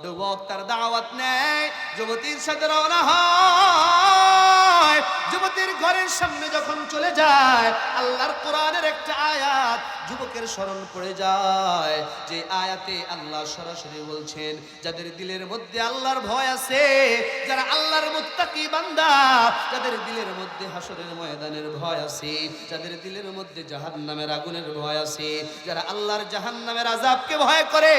যুবক তার দাওয়াত নেয়, যুবতীর সাথে রওনা হয়। যুবতীর ঘরের সামনে যখন চলে যায়, আল্লাহর কোরআনের একটা আয়াত যুবকের স্মরণ পড়ে যায়, যে আয়াতে আল্লাহ সরাসরি বলছেন, যাদের দিলের মধ্যে আল্লাহর ভয় আছে, যারা আল্লাহর মুত্তাকি বান্দা, যাদের দিলের মধ্যে হাসরের ময়দানের ভয় আছে, যাদের দিলের মধ্যে জাহান্নামের আগুনের ভয় আছে, যারা আল্লাহর জাহান্নামের আযাবকে ভয় করে,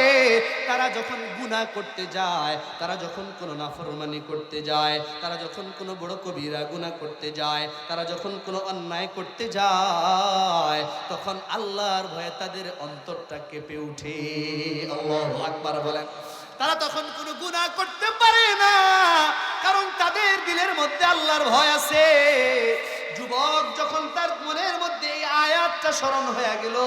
তারা যখন গুনাহ করতে যায়, তারা যখন কোনো নাফরমানি করতে যায়, তারা যখন কোনো বড় কবিরা গুনাহ করতে যায়, তারা যখন কোনো অন্যায় করতে যায়, তখন আল্লাহর ভয়ে তাদের অন্তরটা কেঁপে ওঠে। আল্লাহু আকবার বলেন। তারা তখন কোনো গুনাহ করতে পারে না, কারণ তাদের দিলের মধ্যে আল্লাহর ভয় আছে। যুবক যখন তার মনের মধ্যে এই আয়াতটা স্মরণ হয়ে গেল,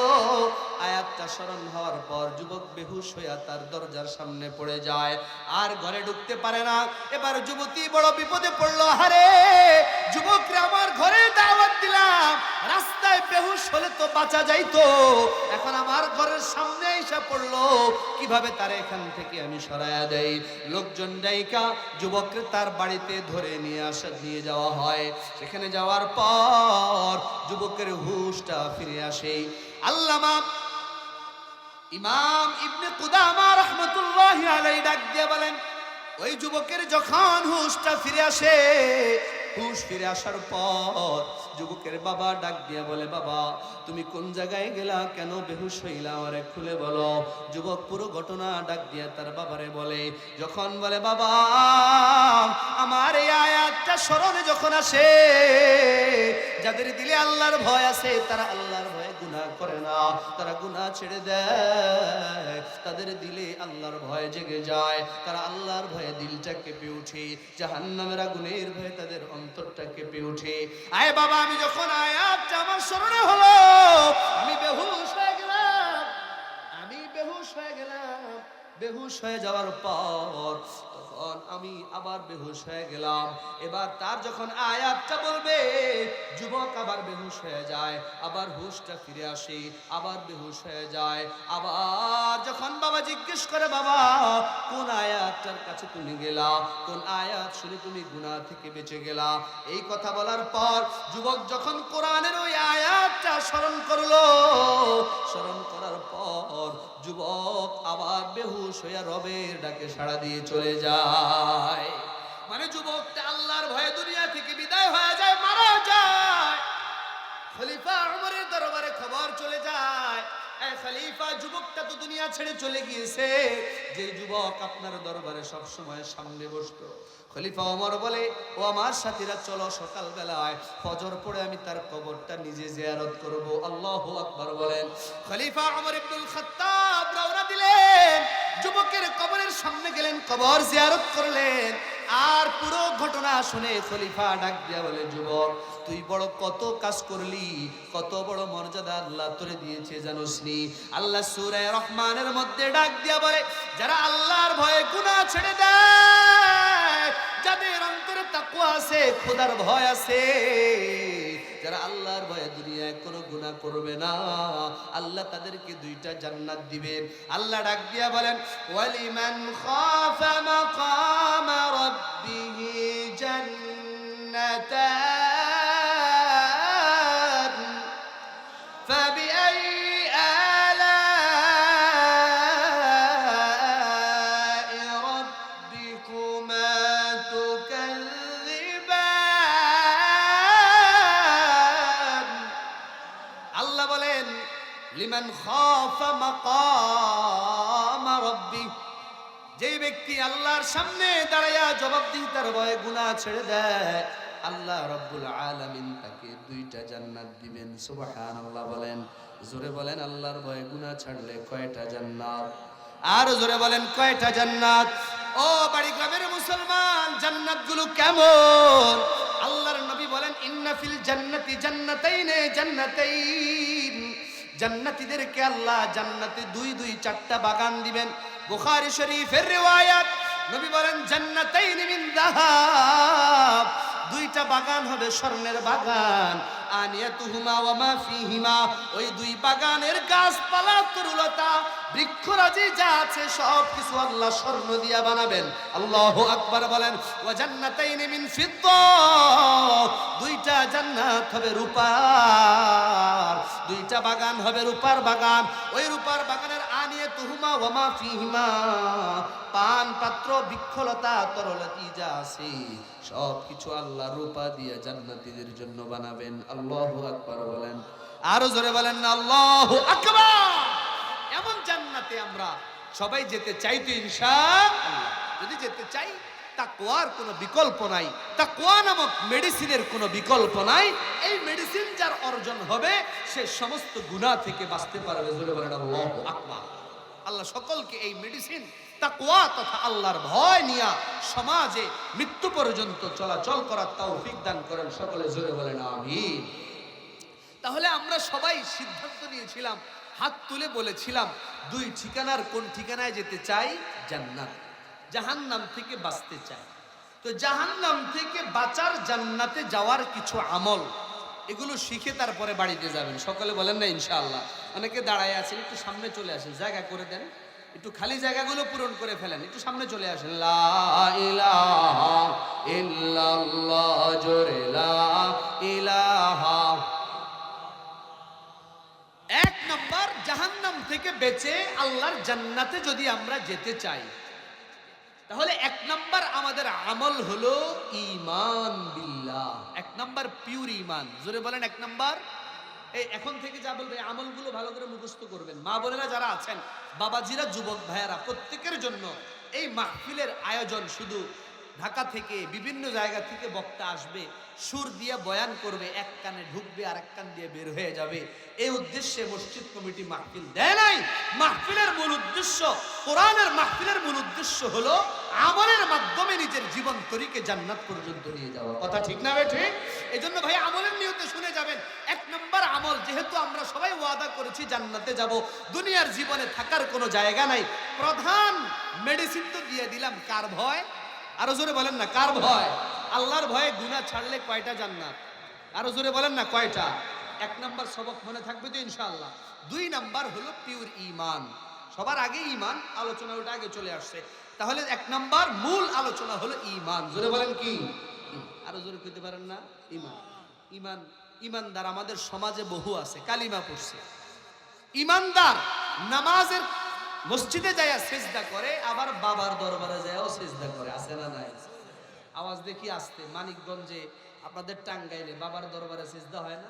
আয়াতটা স্মরণ হওয়ার পর যুবক বেহুশ হইয়া তার দরজার সামনে পড়ে যায়, আর ঘরে ঢুকতে পারে না। এবার যুবতী বড় বিপদে পড়লো, হারে যুবকরে আমার ঘরে দাওয়াত দিলাম, রাস্তায় বেহুশ হলে তো বাঁচা যাইতো, এখন আমার ঘরের সামনে এসে পড়লো, কিভাবে তারে এখান থেকে আমি সরায়া দেই? লোকজন ডাইকা যুবককে তার বাড়িতে ধরে নিয়ে যাওয়া হয়। সেখানে যাওয়ার পর যুবকের হুশটা ফিরে আসে। আল্লামা ইমাম ইবনে কুদামা রাহমাতুল্লাহি আলাইহি ডাক দিয়ে বলেন, ওই যুবকের যখন হুশটা ফিরে আসে, হুশ ফিরে আসার পর যুবকের বাবা ডাক দিয়া বলে, বাবা তুমি কোন জায়গায় গেলা, কেন বেহুশ হইলা, আমারে খুলে বলো। যুবক পুরো ঘটনা ডাক দিয়া তার বাবারে বলে। যখন বলে, বাবা আমার এই আয়াতটা স্মরণে যখন আসে, যাদের দিলে আল্লাহর ভয় আছে, তারা আল্লাহর ভয়ে গুনাহ করে না, তারা গুনাহ ছেড়ে দেয়, তাদের দিলে আল্লাহর ভয় জেগে যায়, তারা আল্লাহর ভয়ে দিলটা কেঁপে ওঠে, জাহান্নামের আগুনের ভয়ে তাদের অন্তরটা কেঁপে ওঠে। আয় বাবা, আমি যখন আয়াতটা আমার স্মরণে হলো, আমি বেহুশ হয়ে গেলাম, বেহুশ হয়ে যাওয়ার পর তখন আমি আবার বেহুশ হয়ে গেলাম। এবার তার যখন আয়াতটা বলবে, যুবক আবার বেহুশ হয়ে যায়, আবার হুশটা ফিরে আসে, আবার বেহুশ হয়ে যায়। আবার যখন বাবা জিজ্ঞেস করে, বাবা কোন আয়াতটার কাছে তুমি গেলা, কোন আয়াত শুনে তুমি গুনাহ থেকে বেঁচে গেলা? এই কথা বলার পর যুবক যখন কোরআনের ওই আয়াতটা স্মরণ করলো, স্মরণ করার পর যুবক আবার বেহুশ হইয়া রবের ডাকে সাড়া দিয়ে চলে যায়। মানে যুবকটা আল্লাহর ভয়ে দুনিয়া থেকে বিদায় হয়ে যায়, মারা যায়। খলিফা ওমরের দরবারে খবর চলে যায়, এই খলিফা, যুবকটা তো দুনিয়া ছেড়ে চলে গিয়েছে, যে যুবক আপনার দরবারে সব সময় সামনে বসতো। খলিফা ওমর বলে, ও আমার সাথীরা, চলো সকাল বেলায় ফজর পড়ে আমি তার কবরটা নিজে জিয়ারত করব। আল্লাহু আকবার বলেন। খলিফা ওমর ইবনুল খাত্তাব রওনা দিলেন, যুবকের কবরের সামনে গেলেন, কবর জিয়ারত করলেন। আর পুরো ঘটনা শুনে খলিফা ডাক দিয়া বলে, যুবক তুই বড় কত কাজ করলি, কত বড় মর্যাদা আল্লাহ তোরে দিয়েছে জানোস নি? আল্লাহ সূরা রহমানের মধ্যে ডাক দিয়া বলে, যারা আল্লাহর ভয়ে গুনাহ ছেড়ে দেয়, যাদের অন্তরে তাকওয়া আছে, খোদার ভয় আছে, যারা আল্লাহর ভয়ে দুনিয়ায় কোনো গুনাহ করবে না, আল্লাহ তাদেরকে দুইটা জান্নাত দিবেন। আল্লাহ ডাক দিয়া বলেন, ওয়ালিমান খাফা মাকাম রাব্বিহি জান্নাতান ফাবিআই আলাই রাব্বিকুমা তুকাযযিবান। আল্লাহ বলেন, লিমান খাফা মাকাম রাব্বি, যেই ব্যক্তি আল্লাহর সামনে দাঁড়ায়া জবাবদিহিতার ভয়ে গুনাহ ছেড়ে দেয়, আল্লাহ রাব্বুল আলামিন তাকে দুইটা জান্নাত দিবেন। সুবহানাল্লাহ বলেন, জোরে বলেন, আল্লাহর ভয়ে গুনাহ ছাড়লে কয়টা জান্নাত? আর জোরে বলেন, কয়টা জান্নাত? ও বাড়ি গ্রামের মুসলমান, জান্নাতগুলো কেমন? আল্লাহর নবী বলেন, ইন্না ফিল জান্নাতি জান্নাতাইনে জান্নাতাইন, জান্নাতীদেরকে আল্লাহ জান্নাতে দুই দুই চারটা বাগান দিবেন। বুখারী শরীফের রিওয়ায়াত, নবী বলেন, জান্নাতাইন মিন যাহাব, দুইটা বাগান হবে স্বর্ণের বাগান। আনিয়াতুহুমা ওয়া মা ফিহিমা, ওই দুই বাগানের গাছপালা, তরুলতা, বৃক্ষরাজি যা আছে সব কিছু আল্লাহ স্বর্ণ দিয়া বানাবেন। আল্লাহু আকবার বলেন। ওয়া জান্নাতাইন মিন ফিদ্দা, দুইটা জান্নাত হবে রূপার, দুইটা বাগান হবে রূপার বাগান। ওই রূপার বাগানের আনিয়াতুহুমা ওয়া মা ফিহিমা, পান পাত্র, বৃক্ষলতা, তরলতি যা আছে সব কিছু আল্লাহ রূপা দিয়ে জান্নাতীদের জন্য বানাবেন। আল্লাহু আকবার বলেন, আরো জোরে বলেন না আল্লাহু আকবার। এমন জান্নাতে আমরা সবাই যেতে চাই তো ইনশাআল্লাহ? যদি যেতে চাই, তাকওয়ার কোনো বিকল্প নাই, তাকওয়া নামক মেডিসিনের কোনো বিকল্প নাই। এই মেডিসিন যার অর্জন হবে, সে সমস্ত গুনাহ থেকে বাঁচতে পারবে। জোরে বলেন আল্লাহু আকবার। আল্লাহ সকলকে এই মেডিসিন তাকওয়া তথা আল্লাহর ভয় নিয়ে সমাজে মৃত্যু পর্যন্ত চলাচল করার তৌফিক দান করেন। সকলে জোরে বলেন আমিন। তাহলে আমরা সবাই সিদ্ধান্ত নিয়েছিলাম, হাত তুলে বলেছিলাম, দুই ঠিকানার কোন ঠিকানায় যেতে চাই? জান্নাত। জাহান্নাম থেকে বাঁচতে চাই। তো জাহান্নাম থেকে বাঁচার, জান্নাতে যাওয়ার কিছু আমল, এগুলো শিখে তারপরে বাড়িতে যাবেন। সকলে বলেন না ইনশাআল্লাহ? অনেকে দাঁড়ায় আছেন, একটু সামনে চলে আসেন, জায়গা করে দেন, একটু খালি জায়গাগুলো পূরণ করে ফেলেন, একটু সামনে চলে আসেন। লা ইলাহা ইল্লাল্লাহ, জোরে লা ইলাহা। এক নম্বর, জাহান্নাম থেকে বেঁচে আল্লাহর জান্নাতে যদি আমরা যেতে চাই, তাহলে এক নম্বর আমাদের আমল হলো ঈমান বিল্লাহ। এক নম্বর পিওর ঈমান। জোরে বলেন এক নম্বর। এই এখন থেকে যা বলবে আমলগুলো ভালো করে মুখস্থ করবেন। মা বোনেরা যারা আছেন, বাবাজিরা, যুবক ভাইয়েরা, প্রত্যেকের জন্য এই মাহফিলের আয়োজন। শুধু ঢাকা থেকে বিভিন্ন জায়গা থেকে বক্তা আসবে, সুর দিয়ে বয়ান করবে, এক কানে ঢুকবে আর এক কান দিয়ে বের হয়ে যাবে। এই উদ্দেশ্যে মসজিদ কমিটি মাহফিল দেয় নাই। মাহফিলের মূল উদ্দেশ্য, কোরআনের মাহফিলের মূল উদ্দেশ্য হলো আমলের মাধ্যমে নিজের জীবন তরিকে জান্নাত পর্যন্ত নিয়ে যাওয়া। কথা ঠিক না বে ঠিক? এই জন্য ভাই আমলের নিয়তে শুনে যাবেন। এক নম্বর আমল, যেহেতু আমরা সবাই ওয়াদা করেছি জান্নাতে যাব, দুনিয়ার জীবনে থাকার কোনো জায়গা নাই, প্রধান মেডিসিন তো দিয়ে দিলাম। কার ভয়? আরো জোরে বলেন না, কার ভয়? আল্লাহর ভয়ে গুনাহ ছাড়লে কয়টা জান্নাত? আরো জোরে বলেন না, কয়টা? এক নাম্বার সবক মনে থাকবে তো ইনশাআল্লাহ। দুই নাম্বার হলো পিওর ঈমান। সবার আগে ঈমান আলোচনা, ওটা আগে চলে আসছে। তাহলে এক নাম্বার মূল আলোচনা হলো ঈমান। জোরে বলেন কি? আরো জোরে কইতে পারেন না? ঈমান। ঈমান, ঈমানদার আমাদের সমাজে বহু আছে, কালিমা পড়ছে। ঈমানদার নামাজের মসজিদে যায়া সিজদা করে, আবার বাবার দরবারে যায়াও সিজদা করে। আছে না নাই? আওয়াজ দেখি আসতে। মানিকগঞ্জে, আপনাদের টাঙ্গাইলে বাবার দরবারে সিজদা হয় না?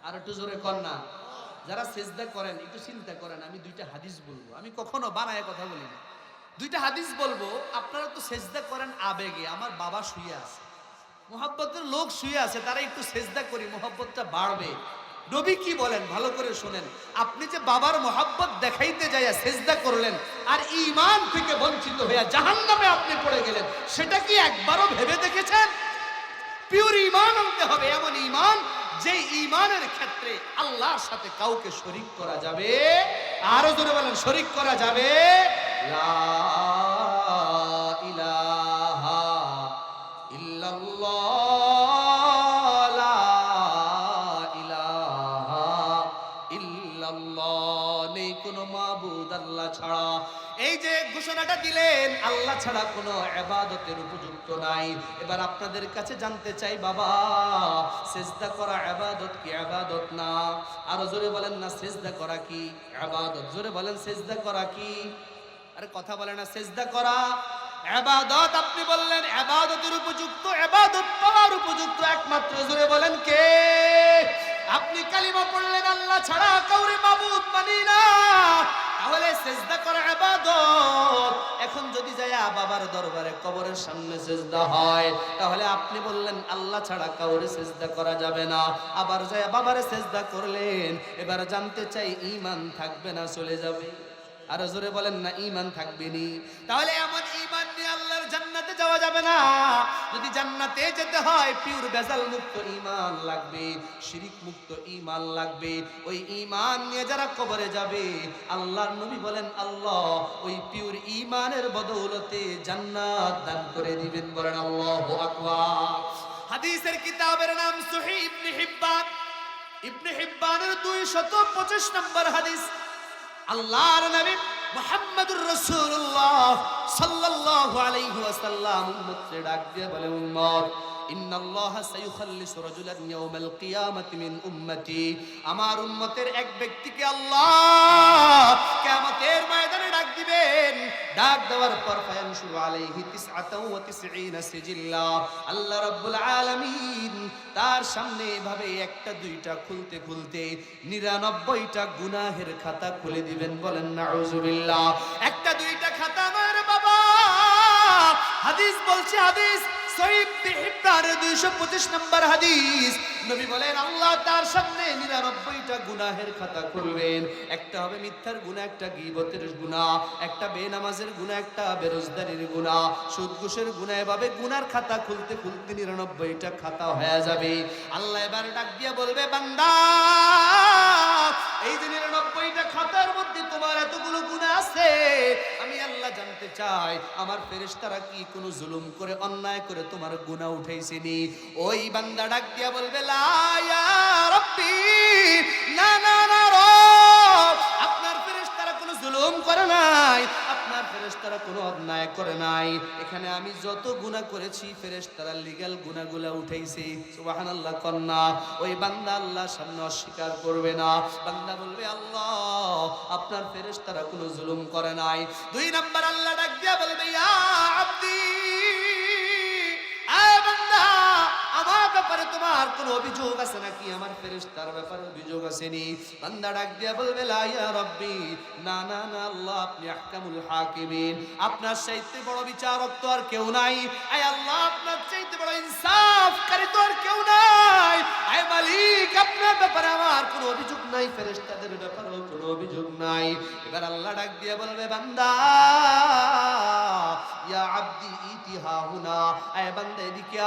আর একটু জোরে কর না। যারা সিজদা করেন একটু চিন্তা করেন। আমি দুইটা হাদিস বলবো, আমি কখনো বানায় কথা বলি না। দুইটা হাদিস বলবো, আপনারা তো সিজদা করেন আবেগে। আমার বাবা শুয়ে আছে, মুহাব্বতের লোক শুয়ে আছে, তারা একটু সিজদা করি, মুহাব্বতটা বাড়বে। নবী কি বলেন ভালো করে শুনেন, আপনি যে বাবার মোহাব্বত দেখাইতে যাইয়া সেজদা করলেন আর ঈমান থেকে বঞ্চিত হইয়া জাহান্নামে আপনি পড়ে গেলেন, সেটা কি একবারও ভেবে দেখেছেন? পিওর ঈমান আনতে হবে, এমন ঈমান যে ঈমানের ক্ষেত্রে আল্লাহর সাথে কাউকে শরীক করা যাবে, আরো জোরে বলেন শরীক করা যাবে লা ইলাহা ইল্লাল্লাহ, লা ইলাহা ইল্লাল্লাহ, নেই কোনো মাবুদ আল্লাহ ছাড়া। এই যে ঘোষণাটা দিলেন, আল্লাহ ছাড়া কোনো ইবাদতের উপযুক্ত নাই। এবার আপনাদের কাছে জানতে চাই, বাবা সিজদা করা ইবাদত কি ইবাদত না? আরো জোরে বলেন না, সিজদা করা কি ইবাদত? জোরে বলেন সিজদা করা কি? আরে কথা বলে না, সিজদা করা ইবাদত। আপনি বললেন ইবাদতের উপযুক্ত, ইবাদত পাওয়ার উপযুক্ত একমাত্র, জোরে বলেন কে? আপনি কালিমা পড়লেন আল্লাহ ছাড়া কাউরে মাবুদ মানি না, তাহলে সিজদা করা ইবাদত। এখন যদি যায়া বাবার দরবারে কবরের সামনে সিজদা হয়, তাহলে আপনি বললেন আল্লাহ ছাড়া কাউরে সিজদা করা যাবে না, আবার যায়া বাবারে সিজদা করলেন। এবার জানতে চাই ঈমান থাকবে না চলে যাবে? আর জোরে বলেন না, ঈমান থাকবে নি? তাহলে এমন ঈমান নিয়ে আল্লাহর জান্নাতে যাওয়া যাবে না। যদি জান্নাতে যেতে হয় পিওর বেজাল মুক্ত ঈমান লাগবে, শিরিক মুক্ত ঈমান লাগবে। ওই ঈমান নিয়ে যারা কবরে যাবে, আল্লাহর নবী বলেন আল্লাহ ওই পিওর ঈমানের বদৌলতে জান্নাত দান করে দিবেন। বলেন আল্লাহু আকবার। হাদিসের কিতাবের নাম সহিহ ইবনে হিব্বান। ইবনে হিব্বানের 225 নম্বর হাদিস। আল্লাহর নবী মুহাম্মদুর রাসূলুল্লাহ সাল্লাল্লাহু আলাইহি ওয়াসাল্লাম উম্মতকে ডাক দিয়ে বলে, উম্মত ইন্নাল্লাহা সায়ুখাল্লিসু রাজুলান ইয়াউমাল কিয়ামাতি মিন উম্মতি, আমার উম্মতের এক ব্যক্তিকে আল্লাহ কিয়ামতের ময়দানে ডাক দিবেন। ডাক দেওয়ার পর ফায়ানশুরু আলাইহি 99 সিজিল্লা, আল্লাহ রাব্বুল আলামিন তার সামনে এভাবে একটা দুইটা খুলতে খুলতে 99টা গুনাহের খাতা খুলে দিবেন। বলেন নাউজুবিল্লাহ। একটা দুইটা খাতা নয় রে বাবা, হাদিস বলছে, হাদিস সহিহ ইবনে হিব্বানের 225 নম্বর হাদিস। নবী বলেন আল্লাহ তার সামনে 99টা গুনাহের খাতা খুলবেন। একটা হবে মিথ্যার গুনাহ, একটা গীবতের গুনাহ, একটা বেনামাজের গুনাহ, একটা বেরোজগারির গুনাহ, সুদ ঘুষের গুনাহ। এভাবে গুনার খাতা খুলতে খুলতে 99টা খাতা হয়ে যাবে। আল্লাহ এবার ডাক দিয়ে বলবে, বান্দা এই যে 99টা খাতার মধ্যে তোমার এতগুলো গুনাহ আছে, আমি আল্লাহ জানতে চাই আমার ফেরেশতারা কি কোনো জুলুম করে অন্যায় করে তোমার গুনাহ উঠাইছেনি? ওই বান্দা ডাক দিয়া বলবে, লা ইয়া রাব্বি, না না না রব, আপনার ফেরেশতারা কোনো জুলুম করে নাই, আপনার ফেরেশতারা কোনো অন্যায় করে নাই। এখানে আমি যত গুনাহ করেছি ফেরেশতারা লিগ্যাল গুনাহগুলো উঠাইছে। সুবহানাল্লাহ কন্না। ওই বান্দা আল্লাহর সামনে অস্বীকার করবে না। বান্দা বলবে আল্লাহ আপনার ফেরেশতারা কোনো জুলুম করে নাই। 2 নাম্বার আল্লাহ ডাক দিয়া বলবে, ইয়া আব্দি, আয় বান্দা, আমার ব্যাপারে তোমার কোনো অভিযোগ আছে নাকি? আমার ফেরেশতার ব্যাপারে অভিযোগ আসেনি। বান্দা ডাক দিয়া বলবে, লা ইয়া রাব্বি, না না না আল্লাহ আপনি আহকামুল হাকিমিন, আপনার চাইতে বড় বিচারক তো আর কেউ নাই। আয় আল্লাহ আপনার চাইতে বড় ইনসাফকারী তো আর কেউ নাই। আয় মালিক আপনার ব্যাপারে আমার কোনো অভিযোগ নাই, ফেরেশতাদের ব্যাপারেও কোনো অভিযোগ নাই। এবার আল্লাহ ডাক দিয়া বলবে, বান্দা ইয়া আব্দি ইতিহা হুনা, আয় বান্দা এদিকে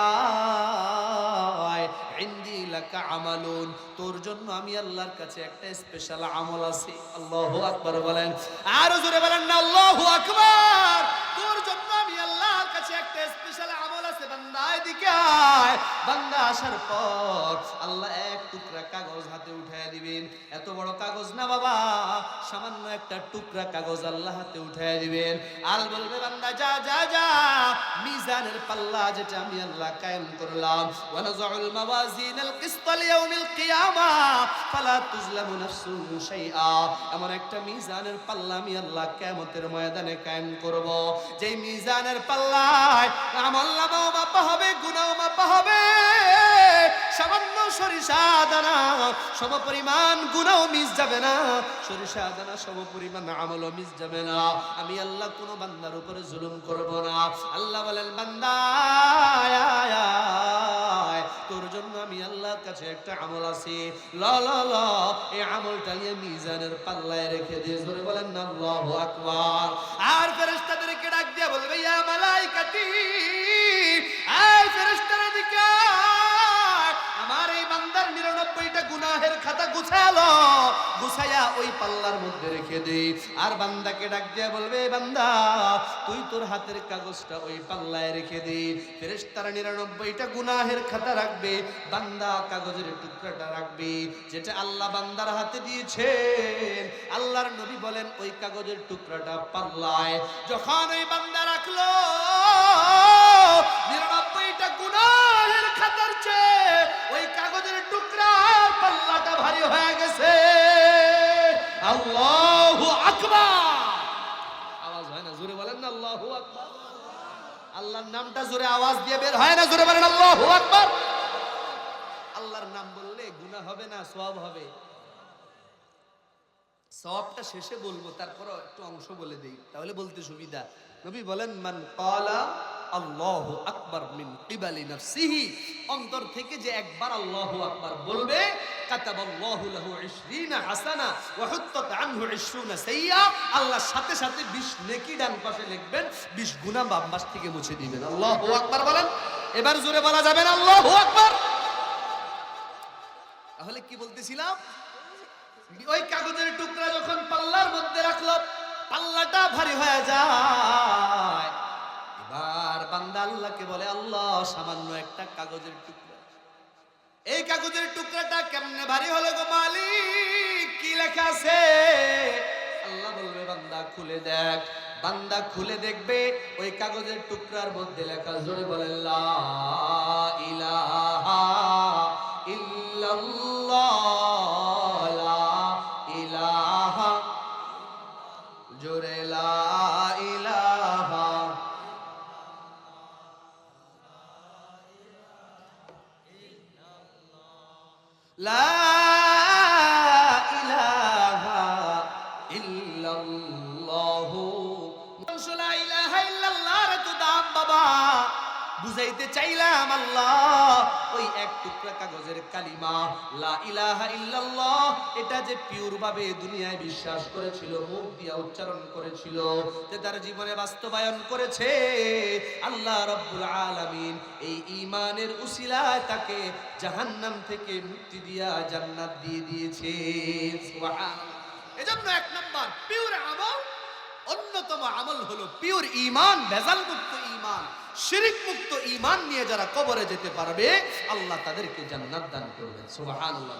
আয়, ইনদি লাকা আমালুন, তোর জন্য আমি আল্লাহর কাছে একটা স্পেশাল আমল আছে। আল্লাহু আকবার বলেন, আর জোরে বলেন না আল্লাহু আকবার। তোর জন্য আমি আল্লাহর কাছে একটা স্পেশাল আমল আছে, বান্দা এদিকে আয়। বান্দা আসার পর আল্লাহ এক টুকরা কাগজ হাতে উঠায় দিবেন। এত বড় কাগজ না বাবা, সামান্য একটা টুকরা কাগজ আল্লাহ হাতে উঠায় দিবেন। আর বলবে, বান্দা যা যা যা, মিজানের পাল্লা যেটা আমি আল্লাহ কায়েম করলাম, ওয়া নাযাউল মাওয়াজিনাল কিসতা লিয়াউমিল কিয়ামা ফালা তুজলামু নাফসুন শাইআ, এমন একটা মিজানের পাল্লা আমি আল্লাহ কিয়ামতের ময়দানে কায়েম করব, যেই মিজানের পাল্লায় আমলনামাও মাপা হবে, গুনাহও মাপা হবে। সামান্য সরিষা দানা সমপরিমাণ গুনাহও মিস যাবে না, সরিষা দানা সমপরিমাণ আমলও মিস যাবে না। আমি আল্লাহ কোনো বান্দার উপরে জুলুম করব না। আল্লাহ বলেন, বান্দা তোর জন্য আমি আল্লাহর কাছে একটা আমল আছে, ল ল ল এই আমলটা নিয়ে মিজানের পাল্লায় রেখে দিয়ে জোরে বলেন না আল্লাহু আকবার। আর ফেরেশতাদেরকে ডাক দিয়ে বলবে ইয়া মালাইকাতি, এই ফেরেশতারা দিকে আমার এই বান্দার 99টা গুনাহের খাতা গুছালো, গুছায়া ওই পাল্লার মধ্যে রেখে দেই। আর বান্দাকে ডাক দিয়ে বলবে বান্দা তুই তোর হাতের কাগজটা ওই পাল্লায় রেখে দে। ফেরেশতারা 99টা গুনাহের খাতা রাখবে, বান্দা কাগজের টুকরাটা রাখবে যেটা আল্লাহ বান্দার হাতে দিয়েছেন। আল্লাহর নবী বলেন ওই কাগজের টুকরাটা পাল্লায় যখন ওই বান্দা রাখলো, 99টা গুনাহের খাতার চেয়ে ওই কাগজের টুকরা পাল্লাটা ভারী হয়ে গেছে। আল্লাহু আকবার। আওয়াজ হয় না? জোরে বলেন না আল্লাহু আকবার। আল্লাহর নামটা জোরে আওয়াজ দিয়ে বের হয় না? জোরে বলেন আল্লাহু আকবার। আল্লাহর নাম বললে গুনাহ হবে না, সওয়াব হবে। সওয়াবটা শেষে বলবো, তারপর একটু অংশ বলে দেই, তাহলে বলতে সুবিধা। নবী বলেন মান ক্বালা আল্লাহু আকবার মিন কিবালি নাফসিহি, অন্তর থেকে যে একবার আল্লাহু আকবার বলবে, কাতাবাল্লাহু লাহু 20 হাসানা ওয়া হুত্তাত আনহু 20 সাইয়্যা, আল্লাহ সাথে সাথে 20 নেকি ডান পাশে লিখবেন, 20 গুনাহ বাম পাশ থেকে মুছে দিবেন। আল্লাহু আকবার বলেন। এবার জোরে বলা যাবে না আল্লাহু আকবার? তাহলে কি বলতেছিলাম? ওই কাগজের টুকরা যখন পাল্লার মধ্যে রাখলো, পাল্লাটা ভারী হয়ে যায়। এবার বান্দা আল্লাহকে বলে আল্লাহ সামান্য একটা কাগজের টুকরা, এই কাগজের টুকরাটা কেমনে ভারী হলো গো মালিক, কি লেখা আছে? আল্লাহ বলবে বান্দা খুলে দেখ। বান্দা খুলে দেখবে ওই কাগজের টুকরার মধ্যে লেখা, জোরে বলেন লা ইলাহা ইল্লাল্লাহ, লা ইলাহা, জোরে লা ইলাহা লা ইলাহা ইল্লাল্লাহু। লা ইলাহা ইল্লাল্লাহর তো দাম বাবা, বুঝাইতে চাইলাম আল্লাহ ওই এক টুকরা কাগজের কালিমা লা ইলাহা ইল্লাল্লাহ, এটা যে পিওর ভাবে দুনিয়ায় বিশ্বাস করেছিল, মুখ দিয়ে উচ্চারণ করেছিল, যে তার জীবনে বাস্তবায়ন করেছে, আল্লাহ রাব্বুল আলামিন এই ঈমানের উসিলায় তাকে জাহান্নাম থেকে মুক্তি দিয়া জান্নাত দিয়ে দিয়েছে। সুবহানাল্লাহ। এজন্য এক নাম্বার পিওর আমল, অন্যতম আমল হলো পিওর ঈমান, ভেজাল মুক্ত ঈমান, শিরক মুক্ত ঈমান নিয়ে যারা কবরে যেতে পারবে আল্লাহ তাদেরকে জান্নাত দান করবেন। সুবহানাল্লাহ।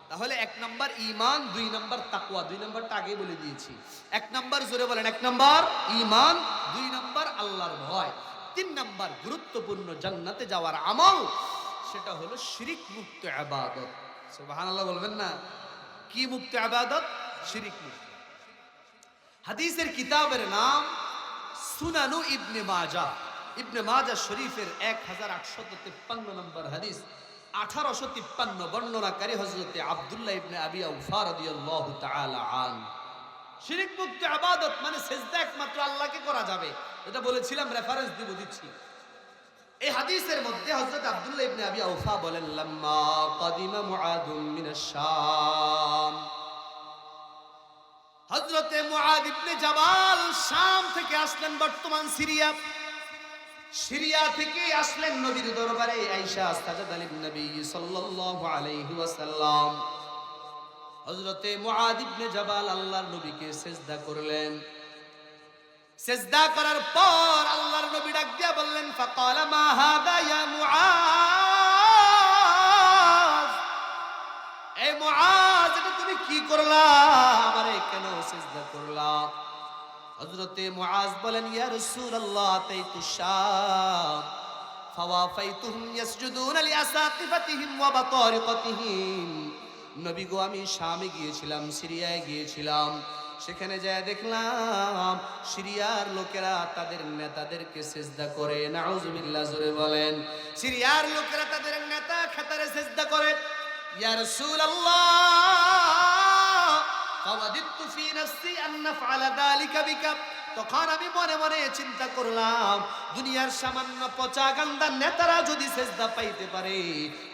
তাহলে এক নাম্বার ঈমান, দুই নাম্বার তাকওয়া, দুই নাম্বারটা আগে বলে দিয়েছি। এক নাম্বার জোরে বলেন, এক নাম্বার ঈমান, দুই নাম্বার আল্লাহর ভয়, তিন নাম্বার গুরুত্বপূর্ণ জান্নাতে যাওয়ার আমল, সেটা হলো শিরক মুক্ত ইবাদত। সুবহানাল্লাহ বলবেন না? কি মুক্ত ইবাদত? শিরক মুক্ত। হাদিসের কিতাবের নাম সুনানু ইবনে মাজাহ। ইবনে মাজাহ শরীফের 1853 নম্বর হাদিস, 1853, বর্ণনাকারী হযরতে আব্দুল্লাহ ইবনে আবি আওফা রাদিয়াল্লাহু তাআলা আন। শিরক মুক্ত ইবাদত মানে সিজদা একমাত্র আল্লাহকে করা যাবে, এটা বলেছিলাম, রেফারেন্স দিচ্ছি। এই হাদিসের মধ্যে হযরত আব্দুল্লাহ ইবনে আবি আওফা বলেন লাম্মা কাদিমা মুআদুম মিনাশ শাম, হযরতে মুআদ ইবনে জাবাল শাম থেকে আসলেন, বর্তমান সিরিয়া, সিরিয়া থেকে আসলেন নবীর দরবারে আয়েশা সাজাদা লিন নবী সাল্লাল্লাহু আলাইহি ওয়াসাল্লাম। হযরতে মুআদ ইবনে জাবাল আল্লাহর নবীকে সিজদা করলেন। সিজদা করার পর আল্লাহর নবী ডাক দিয়া বললেন, ফাকালা মা হাদা ইয়া মুআদ, এ মুআদ এটা তুমি কি করলা, আমারে কেন সিজদা করলা? হযরতে মুআজ বলেন, ইয়া রাসূলুল্লাহ আতাইতু শাম ফাওয়াফাইতুহুম ইয়াসজুদুনা লিআসাকিফাতিহিম ওয়া বাতারিকাতিহিম। নবী গো আমি শামে গিয়েছিলাম, সিরিয়ায় গিয়েছিলাম, সেখানে যায় দেখলাম সিরিয়ার লোকেরা তাদের নেতাদেরকে সিজদা করে। নাউজুবিল্লাহ, জোরে বলেন। সিরিয়ার লোকেরা তাদের নেতা খাতারে সিজদা করে। ইয়া রাসূলুল্লাহ ফাওয়াদিতু ফি নাফসি আন নাফআলা যালিকা বিকা, তখন আমি মনে মনে চিন্তা করলাম, দুনিয়ার সামান্য পচা গান্দার নেতারা যদি সেজদা পাইতে পারে,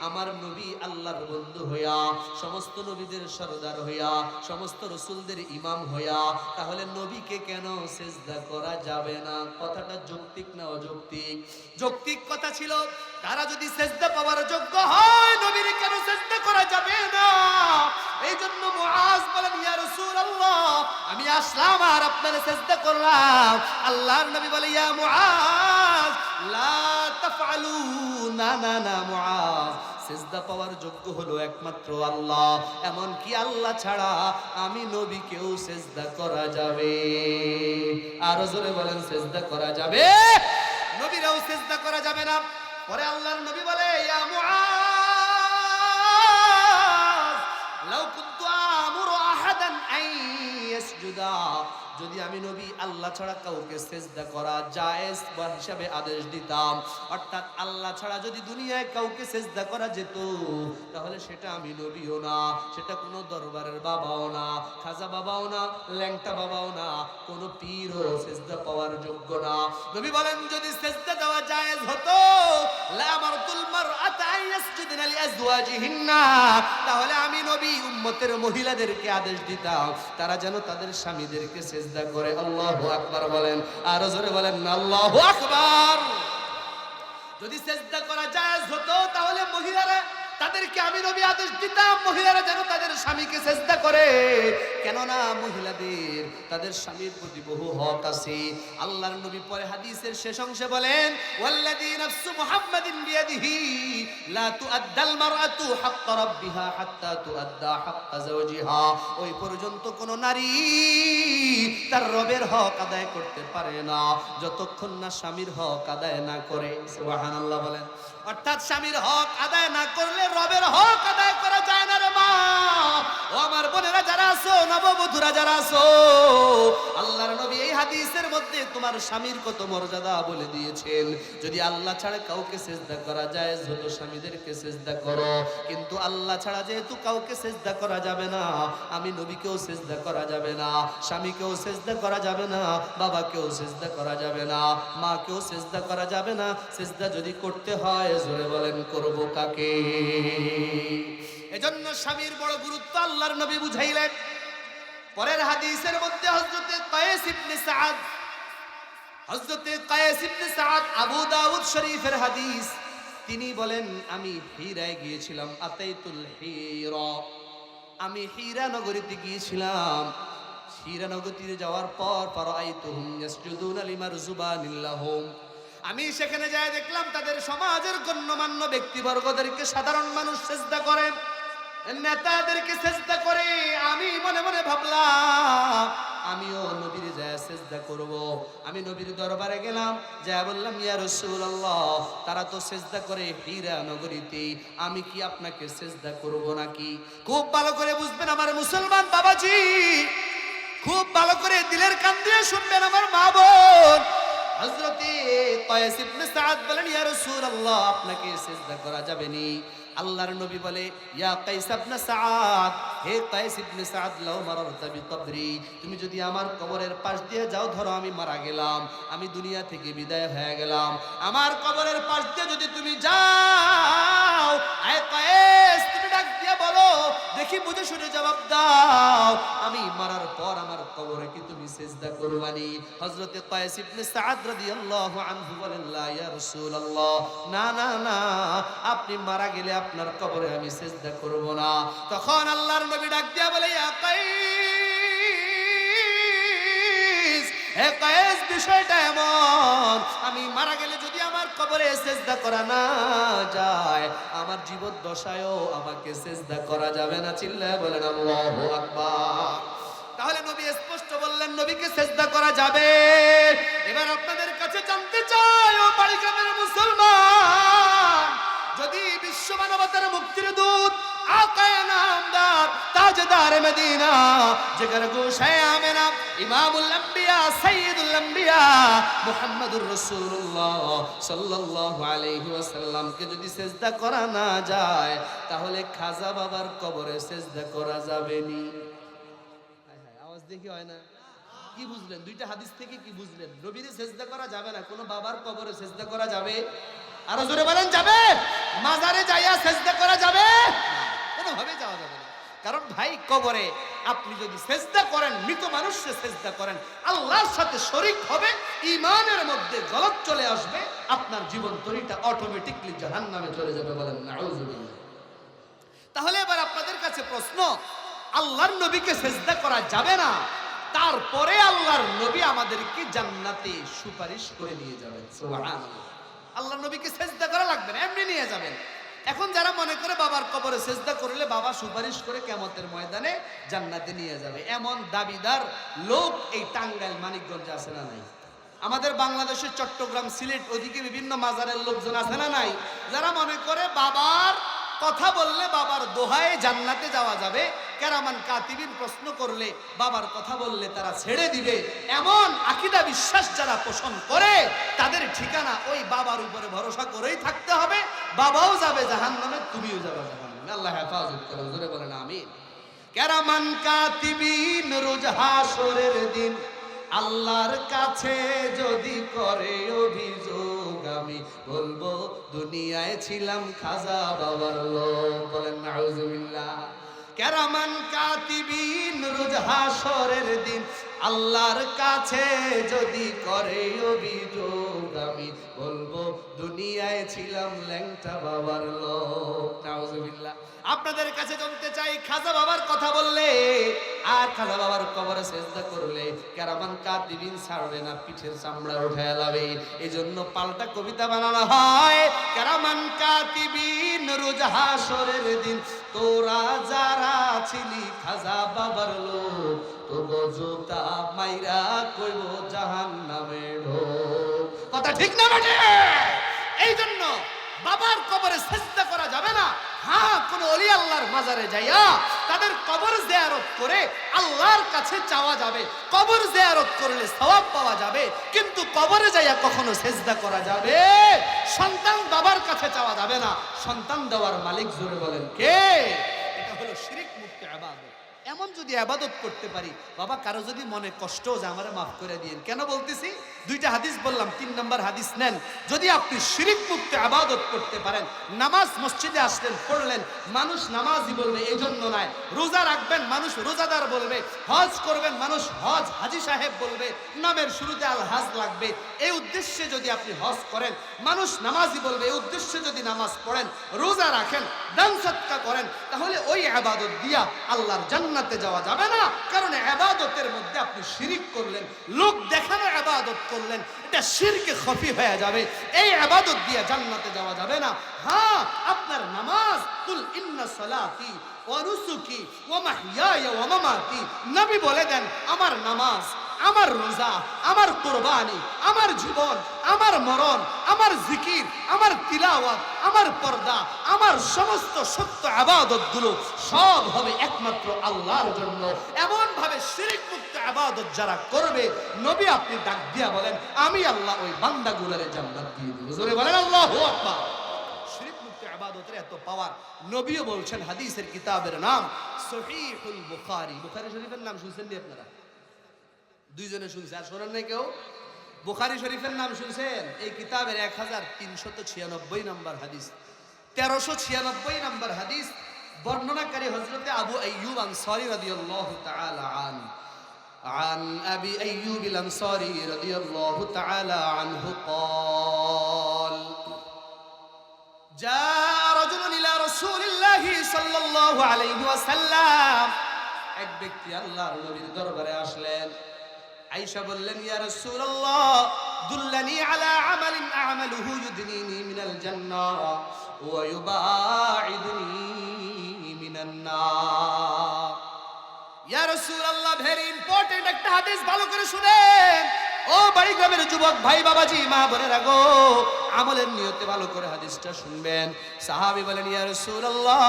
আমার নবী আল্লাহর বন্ধু হইয়া, সমস্ত নবীদের সরদার হইয়া, সমস্ত রসুলদের ইমাম হইয়া, তাহলে নবীকে কেন সেজদা করা যাবে না? কথাটা যৌক্তিক না অযৌক্তিক? যৌক্তিক কথা ছিল, তারা যদি সেজদা পাওয়ার যোগ্য হয়, নবীর কেন সেজদা করা যাবে না? এই জন্য মুআজ বলেন, ইয়া রাসূলুল্লাহ, আমি আসলাম আর আপনার সেজদা করলাম। আল্লাহর নবী বলে, ইয়া মুআজ লা তাফআলু, না না না মুআজ, সেজদা পাওয়ার যোগ্য হলো একমাত্র আল্লাহ, এমন কি আল্লাহ ছাড়া আমি নবীকেও সেজদা করা যাবে? আর জোরে বলেন, সেজদা করা যাবে, নবীরাও সেজদা করা যাবে না। পরে আল্লাহর নবী বলে, ইয়া মুআজ লাউ কুনতু আমুরু আহাদান আন ইয়াসজুদা, যদি আমি নবী আল্লাহ ছাড়া কাউকে সেজদা করা জায়েজ বা হিসাবে আদেশ দিতাম, অর্থাৎ আল্লাহ ছাড়া যদি দুনিয়ায় কাউকে সেজদা করা যেত, তাহলে সেটা আমি নবীও না, সেটা কোনো দরবারের বাবাও না, খাজা বাবাও না, ল্যাংটা বাবাও না, কোনো পীরও সেজদা পাওয়ার যোগ্য না। নবী বলেন, যদি সেজদা দেওয়া জায়েজ হতো, লা আমারতুল মারআতা আন ইয়াসজুদনা লিআজওয়াজিহিন্না, তাহলে আমি নবী উম্মতের মহিলাদেরকে আদেশ দিতাম তারা যেন তাদের স্বামীদেরকে সেজদা করে। আল্লাহু আকবার বলেন, আর জোরে বলেন না আল্লাহু আকবার। যদি সেজদা করা জায়েজ হতো, তাহলে মহিলারা, তাদেরকে আমি নবী আদেশ দিতাম মহিলারা যেন তাদের স্বামীকে সেজদা করে। কেননা মহিলাদের তাদের স্বামীর প্রতি বহু হক আছে। আল্লাহর নবী পরে হাদিসের শেষ অংশে বলেন, ওয়াল্লাযী নাফসু মুহাম্মাদিন বিয়াদিহি লা তুআদ্দাল মারআতু হাক্কা রাব্বিহা হাত্তা তুআদ্দা হাক্কা যাওজিহা, ওই পর্যন্ত কোন নারী তার রবের হক আদায় করতে পারে না যতক্ষণ না স্বামীর হক আদায় না করে। সুবহানাল্লাহ বলেন। অর্থাৎ স্বামীর হক আদায় না করলে রবের হক আদায় করা যায় না রে মা। ও আমার বোনেরা যারা আছো, নববধূরা যারা আছো, আল্লাহর নবী এই হাদিসের মধ্যে তোমার স্বামীর কত মর্যাদা বলে দিয়েছেন। যদি আল্লাহ ছাড়া কাউকে সেজদা করা যায়, যত স্বামীদেরকে সেজদা করো, কিন্তু আল্লাহ ছাড়া যেহেতু কাউকে সেজদা করা যাবে না, আমি নবীকেও সেজদা করা যাবে না, স্বামীকেও সেজদা করা যাবে না, বাবাকেও সেজদা করা যাবে না, মাকেও সেজদা করা যাবে না। সেজদা যদি করতে হয়, জোরে বলেন, করব কাকে? এজন্য স্বামীর বড় গুরুত্ব আল্লাহর নবী বুঝাইলেন। পরের হাদিসের মধ্যে হযরতে কায়েস ইবনে সাআদ, আবু দাউদ শরীফের হাদিস, তিনি বলেন, আমি হীরায় গিয়েছিলাম, আতাইতুল হীরা, আমি হীরা নগরীতে গিয়েছিলাম। হীরা নগরীতে যাওয়ার পর ফারাআইতুহুম ইয়াসজুদুনা লিমারজুবানিল্লাহুম, আমি সেখানে যাই দেখলাম তাদের সমাজের গণ্যমান্য ব্যক্তিবর্গদেরকে সাধারণ মানুষ সেজদা করে, নেতাদেরকে সেজদা করে। আমি মনে মনে ভাবলাম, আমিও নবীর যায় সেজদা করব। আমি নবীর দরবারে গেলাম, যা বললাম, ইয়া রাসূলুল্লাহ, তারা তো সেজদা করে হীরা নগরীতে, আমি কি আপনাকে সেজদা করব নাকি? খুব ভালো করে বুঝবেন আমার মুসলমান বাবাজি, খুব ভালো করে দিলের কান দিয়ে শুনবেন আমার মা বোন। হযরতে কায়েস ইবনে সাআদ বলেন, ইয়া রাসূলুল্লাহ, আপনাকে সিজদা করা যাবে নি? আল্লাহর নবী বলে, ইয়া কায়েস ইবনে সাআদ, হে কায়েস ইবনে সাআদ, লাউ মারারতা বিকবরি, তুমি যদি আমার কবরের পাশ দিয়ে যাও, ধরো আমি মারা গেলাম, আমি দুনিয়া থেকে বিদায় হয়ে গেলাম, আমার কবরের পাশ দিয়ে যদি তুমি যাও, হে কায়েস, তুমি ডাক দিয়ে বলো, দেখি বুঝে শুনে জবাব দাও, আমি মারার পর আমার কবরে কি তুমি সিজদা করবানি? হযরতে কায়েস ইবনে সাআদ রাদিয়াল্লাহু আনহু বলেন, লা ইয়া রাসূলুল্লাহ, না না না, আপনি মারা গেলে আপনার কবরে আমি সিজদা করব না। তখন আল্লাহর নবী ডাক দিয়া বলে, ইয়া কায়েস, হে কায়েস, বিষয়টা এমন, আমি মারা গেলে যদি আমার কবরে সিজদা করা না যায়, আমার জীবদ্দশায়ও আমাকে সিজদা করা যাবে না। চিল্লায় বলেন আল্লাহু আকবার। তাহলে নবী স্পষ্ট বললেন, নবীকে সিজদা করা যাবে। এবার আপনাদের কাছে জানতে চাই, ও বাড়িগ্রামের মুসলমান, যদি বিশ্ব মানবতার মুক্তির দূত, আকায়ে নামদার, তাজদার মদিনা, জিগর গোশায়ে আমেনা, ইমামুল আম্বিয়া, সাইয়্যিদুল আম্বিয়া, মুহাম্মদুর রাসূলুল্লাহ সাল্লাল্লাহু আলাইহি ওয়াসাল্লামকে যদি সিজদা করা না যায়, তাহলে খাজা বাবার কবরে সিজদা করা যাবে নি? আওয়াজ দেখি হয় না? কি বুঝলেন? দুইটা হাদিস থেকে কি বুঝলেন? নবীরে সেজদা করা যাবে না, কোনো বাবার কবরে সেজদা করা যাবে? আরো জোরে বলেন, যাবে? মাজারে যাইয়া সেজদা করা যাবে? কোনোভাবে যাওয়া যাবে না। কারণ ভাই, কবরে আপনি যদি সেজদা করেন, মৃত মানুষকে সেজদা করেন, আল্লাহর সাথে শরীক হবে, ঈমানের মধ্যে গলত চলে আসবে, আপনার জীবন তরিটা অটোমেটিকলি জাহান্নামে চলে যাবে। বলেন নাউযুবিল্লাহ। তাহলে এবার আপনাদের কাছে প্রশ্ন, আল্লাহর নবীকে সেজদা করা যাবে না, তারপরে আল্লাহর নবী আমাদেরকে জান্নাতে সুপারিশ করে নিয়ে যাবেন। সুবহানাল্লাহ। আল্লাহর নবীকে সেজদা করা লাগবে না, এমনি নিয়ে যাবেন। এখন যারা মনে করে বাবার কবরে সেজদা করলে বাবা সুপারিশ করে কিয়ামতের ময়দানে জান্নাতে নিয়ে যাবে, এমন দাবিদার লোক এই টাঙ্গাইল মানিকগঞ্জে আছে না নাই? আমাদের বাংলাদেশের চট্টগ্রাম, সিলেট, ওদিকে বিভিন্ন মাজারের লোকজন আছে না নাই? যারা মনে করে বাবার কথা বললে, বাবার দোহায় জান্নাতে যাওয়া যাবে, কেরামান কাতিবিন প্রশ্ন করলে বাবার কথা বললে তারা ছেড়ে দিবে, এমন আকীদা বিশ্বাস যারা পোষণ করে, তাদের ঠিকানা ওই বাবার উপরে ভরসা করেই থাকতে হবে। বাবাও যাবে জাহান্নামে, তুমিও যাবে জাহান্নামে। আল্লাহ হেফাজত করুন, জোরে বলেন আমিন। কেরামান কাতিবিন রোজ হাসরের দিন আল্লাহর কাছে যদি করে অভিযোগ, আমি বলবো দুনিয়ায় ছিলাম খাজা বাবার লোক। বলেন নাউযুবিল্লাহ। কেরামান কাতিবিন রোজ হাসরের দিন আল্লাহর কাছে যদি করে অভিযোগ, আমি বলবো দুনিয়ায় ছিলাম ল্যাংটা বাবার লোক। নাউযুবিল্লাহ। আপনাদের কাছে জানতে চাই, খাজা বাবার কথা বললে আর খাজা বাবার কবরে সেজদা করলে কেরামান কাতিবিন ছাড়বে না, পিঠের চামড়া উঠায় লাবে। এজন্য পাল্টা কবিতা বানানো হয়, কেরামান কাতিবিন রোজ হাসরের দিন তোরা যারা ছিলি খাজা বাবার লোক, তো গজুতা মাইরা কইব জাহান্নামে ঢোক। কথা ঠিক না বেটে? এই জন্য বাবার কবরে সেজদা করা যাবে না। হ্যাঁ, কোন ওলি আল্লাহর মাজারে যাইয়া তাদের কবর জিয়ারত করে আল্লাহর কাছে চাওয়া যাবে, কবর জিয়ারত করলে সওয়াব পাওয়া যাবে, কিন্তু কবরে যাইয়া কখনো সেজদা করা যাবে? সন্তান বাবার কাছে চাওয়া যাবে না, সন্তান দেওয়ার মালিক জোরে বলেন কে? এটা হলো শিরক মুক্ত ইবাদত। এমন যদি ইবাদত করতে পারি, বাবা কারো যদি মনে কষ্ট যে আমারে মাফ করে দিন, কেন বলতেছি? দুইটা হাদিস বললাম, 3 নম্বর হাদিস নেন। যদি আপনি শিরক মুক্ত ইবাদত করতে পারেন, নামাজ মসজিদে আসলেন, পড়লেন, মানুষ নামাজি বলবে, এই জন্য নয়। রোজা রাখবেন, মানুষ রোজাদার বলবে। হজ করবেন, মানুষ হজ হাজি সাহেব বলবে, নামের শুরুতে আল হাজ লাগবে। এই উদ্দেশ্যে যদি আপনি হজ করেন, মানুষ নামাজি বলবে। এই উদ্দেশ্যে যদি নামাজ পড়েন, রোজা রাখেন, দান সদকা করেন, তাহলে ওই ইবাদত দিয়া আল্লাহর জান্নাতে যাওয়া যাবে না। কারণ ইবাদতের মধ্যে আপনি শিরক করলেন, লোক দেখানো ইবাদত করলেন, এটা শিরকে খফি হয়ে যাবে। এই ইবাদত দিয়ে জান্নাতে যাওয়া যাবে না। হ্যাঁ, আপনার নামাজ, কুল ইন্না সালাতি ওয়া নুসুকি ওয়া মাহইয়ায়া ওয়া মামাতি, নবী বলে দেন, আমার নামাজ, আমার রোজা, আমার কুরবানি, আমার জীবন, আমার মরণ, আমার জিকির, আমার তিলাওয়াত, আমার পর্দা, আমার সমস্ত সত্য ইবাদতগুলো সব হবে একমাত্র আল্লাহর জন্য। এমন ভাবে শিরক মুক্ত ইবাদত যারা করবে, নবী আপনি ডাক দিয়া বলেন, আমি আল্লাহ ওই বান্দাগুলোরে জান্নাত দিয়ে দেব। জোরে বলেন আল্লাহু আকবার। শিরক মুক্ত ইবাদতের এত পাওয়ার, নবীও বলছেন, হাদিসের কিতাবের নাম সহিহুল বুখারী। বুখারী শরীফের নাম শুনছেন নি আপনারা? দুইজনে শুনছে, আর শোনেন নাই কেউ? বুখারী শরীফের নাম শুনছেন? এই কিতাবের 1396 নম্বর হাদিস, 1396 নম্বর হাদিস, বর্ণনাকারী হযরতে আবু আইয়ুব আনসারী রাদিয়াল্লাহু তাআলা আনহু। عن أبي أيوب الأنصاري رضي الله تعالى عنه قال جاء رجل إلى رسول الله صلى الله عليه وسلم। এক ব্যক্তি আল্লাহর নবীর দরবারে আসলেন। আয়েশা বললেন, ইয়া রাসূলুল্লাহ দুল্লানি আলা আমালিন আ'মালুহু ইউদনিনি মিনাল জান্নাহ ওয়া ইউবাঈদুনি মিনান নার। ইয়া রাসূলুল্লাহ, ভেরি ইম্পর্টেন্ট একটা হাদিস, ভালো করে শুনেন। ও বাড়ি গ্রামের যুবক ভাই, বাবাজি, মা বোনেরা গো, আমলের নিয়তে ভালো করে হাদিসটা শুনবেন। সাহাবী বলেন, ইয়া রাসূলুল্লাহ,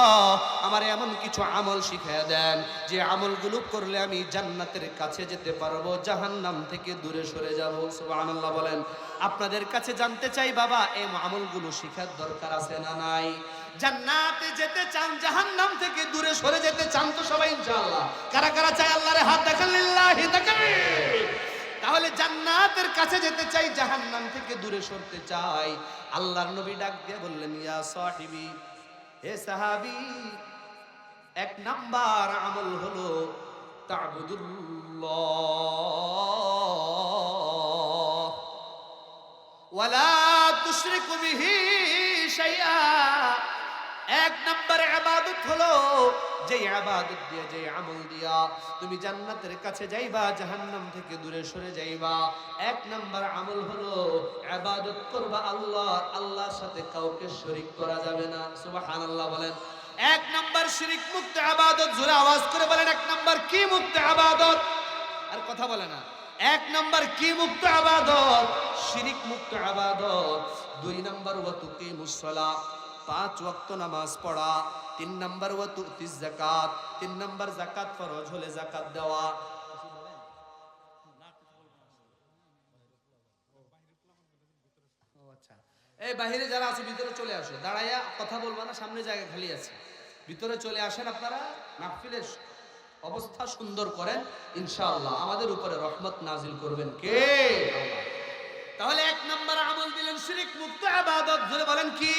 আমার এমন কিছু আমল শিখিয়ে দেন যে আমলগুলো করলে আমি জান্নাতের কাছে যেতে পারবো, জাহান্নাম থেকে দূরে সরে যাব। সুবহানাল্লাহ বলেন। আপনাদের কাছে জানতে চাই, বাবা এই আমলগুলো শিখার দরকার আছে না নাই? জান্নাতে যেতে চান, জাহান্নাম থেকে দূরে সরে যেতে চান তো সবাই ইনশাআল্লাহ? কারা কারা চায় আল্লাহর হাত দেখান, লিল্লাহি তাকবীর। তাহলে জান্নাতের কাছে যেতে চাই, জাহান্নাম থেকে দূরে সরতে চাই। আল্লাহর নবী ডাক দিয়ে বললেন, ইয়া সাহিবি, হে সাহাবী, এক নাম্বার আমল হলো তা'বুদুল্লাহ ওয়ালা তুশরিকু বিহি শাইআ। এক নাম্বার ইবাদত হলো যে ইবাদত দিয়ে, যে আমল দিয়া তুমি জান্নাতের কাছে যাইবা, জাহান্নাম থেকে দূরে সরে যাইবা। এক নাম্বার আমল হলো ইবাদত করবা আল্লাহ, আল্লাহর সাথে কাউকে শরীক করা যাবে না। সুবহানাল্লাহ বলেন। এক নাম্বার শিরক মুক্ত ইবাদত। জোরে আওয়াজ করে বলেন, এক নাম্বার কি মুক্ত ইবাদত? আর কথা বলে না। এক নাম্বার কি মুক্ত ইবাদত? শিরক মুক্ত ইবাদত। দুই নাম্বার ওয়া তুকিমুস সালাহ, 5 ওয়াক্ত নামাজ পড়া। 3 নাম্বার ওয়া তুতিজ যাকাত, 3 নাম্বার যাকাত ফরজ হলে যাকাত দেওয়া। আচ্ছা, এই বাহিরে যারা আছে ভিতরে চলে আসো, দাঁড়াইয়া কথা বলবা না, সামনে জায়গা খালি আছে, ভিতরে চলে আসেন। আপনারা মাহফিলের অবস্থা সুন্দর করেন, ইনশাআল্লাহ আমাদের উপরে রহমত নাজিল করবেন কে? আল্লাহ। তাহলে এক নাম্বার আমল দিলেন শিরক মুক্ত ইবাদত। জোরে বলেন কি?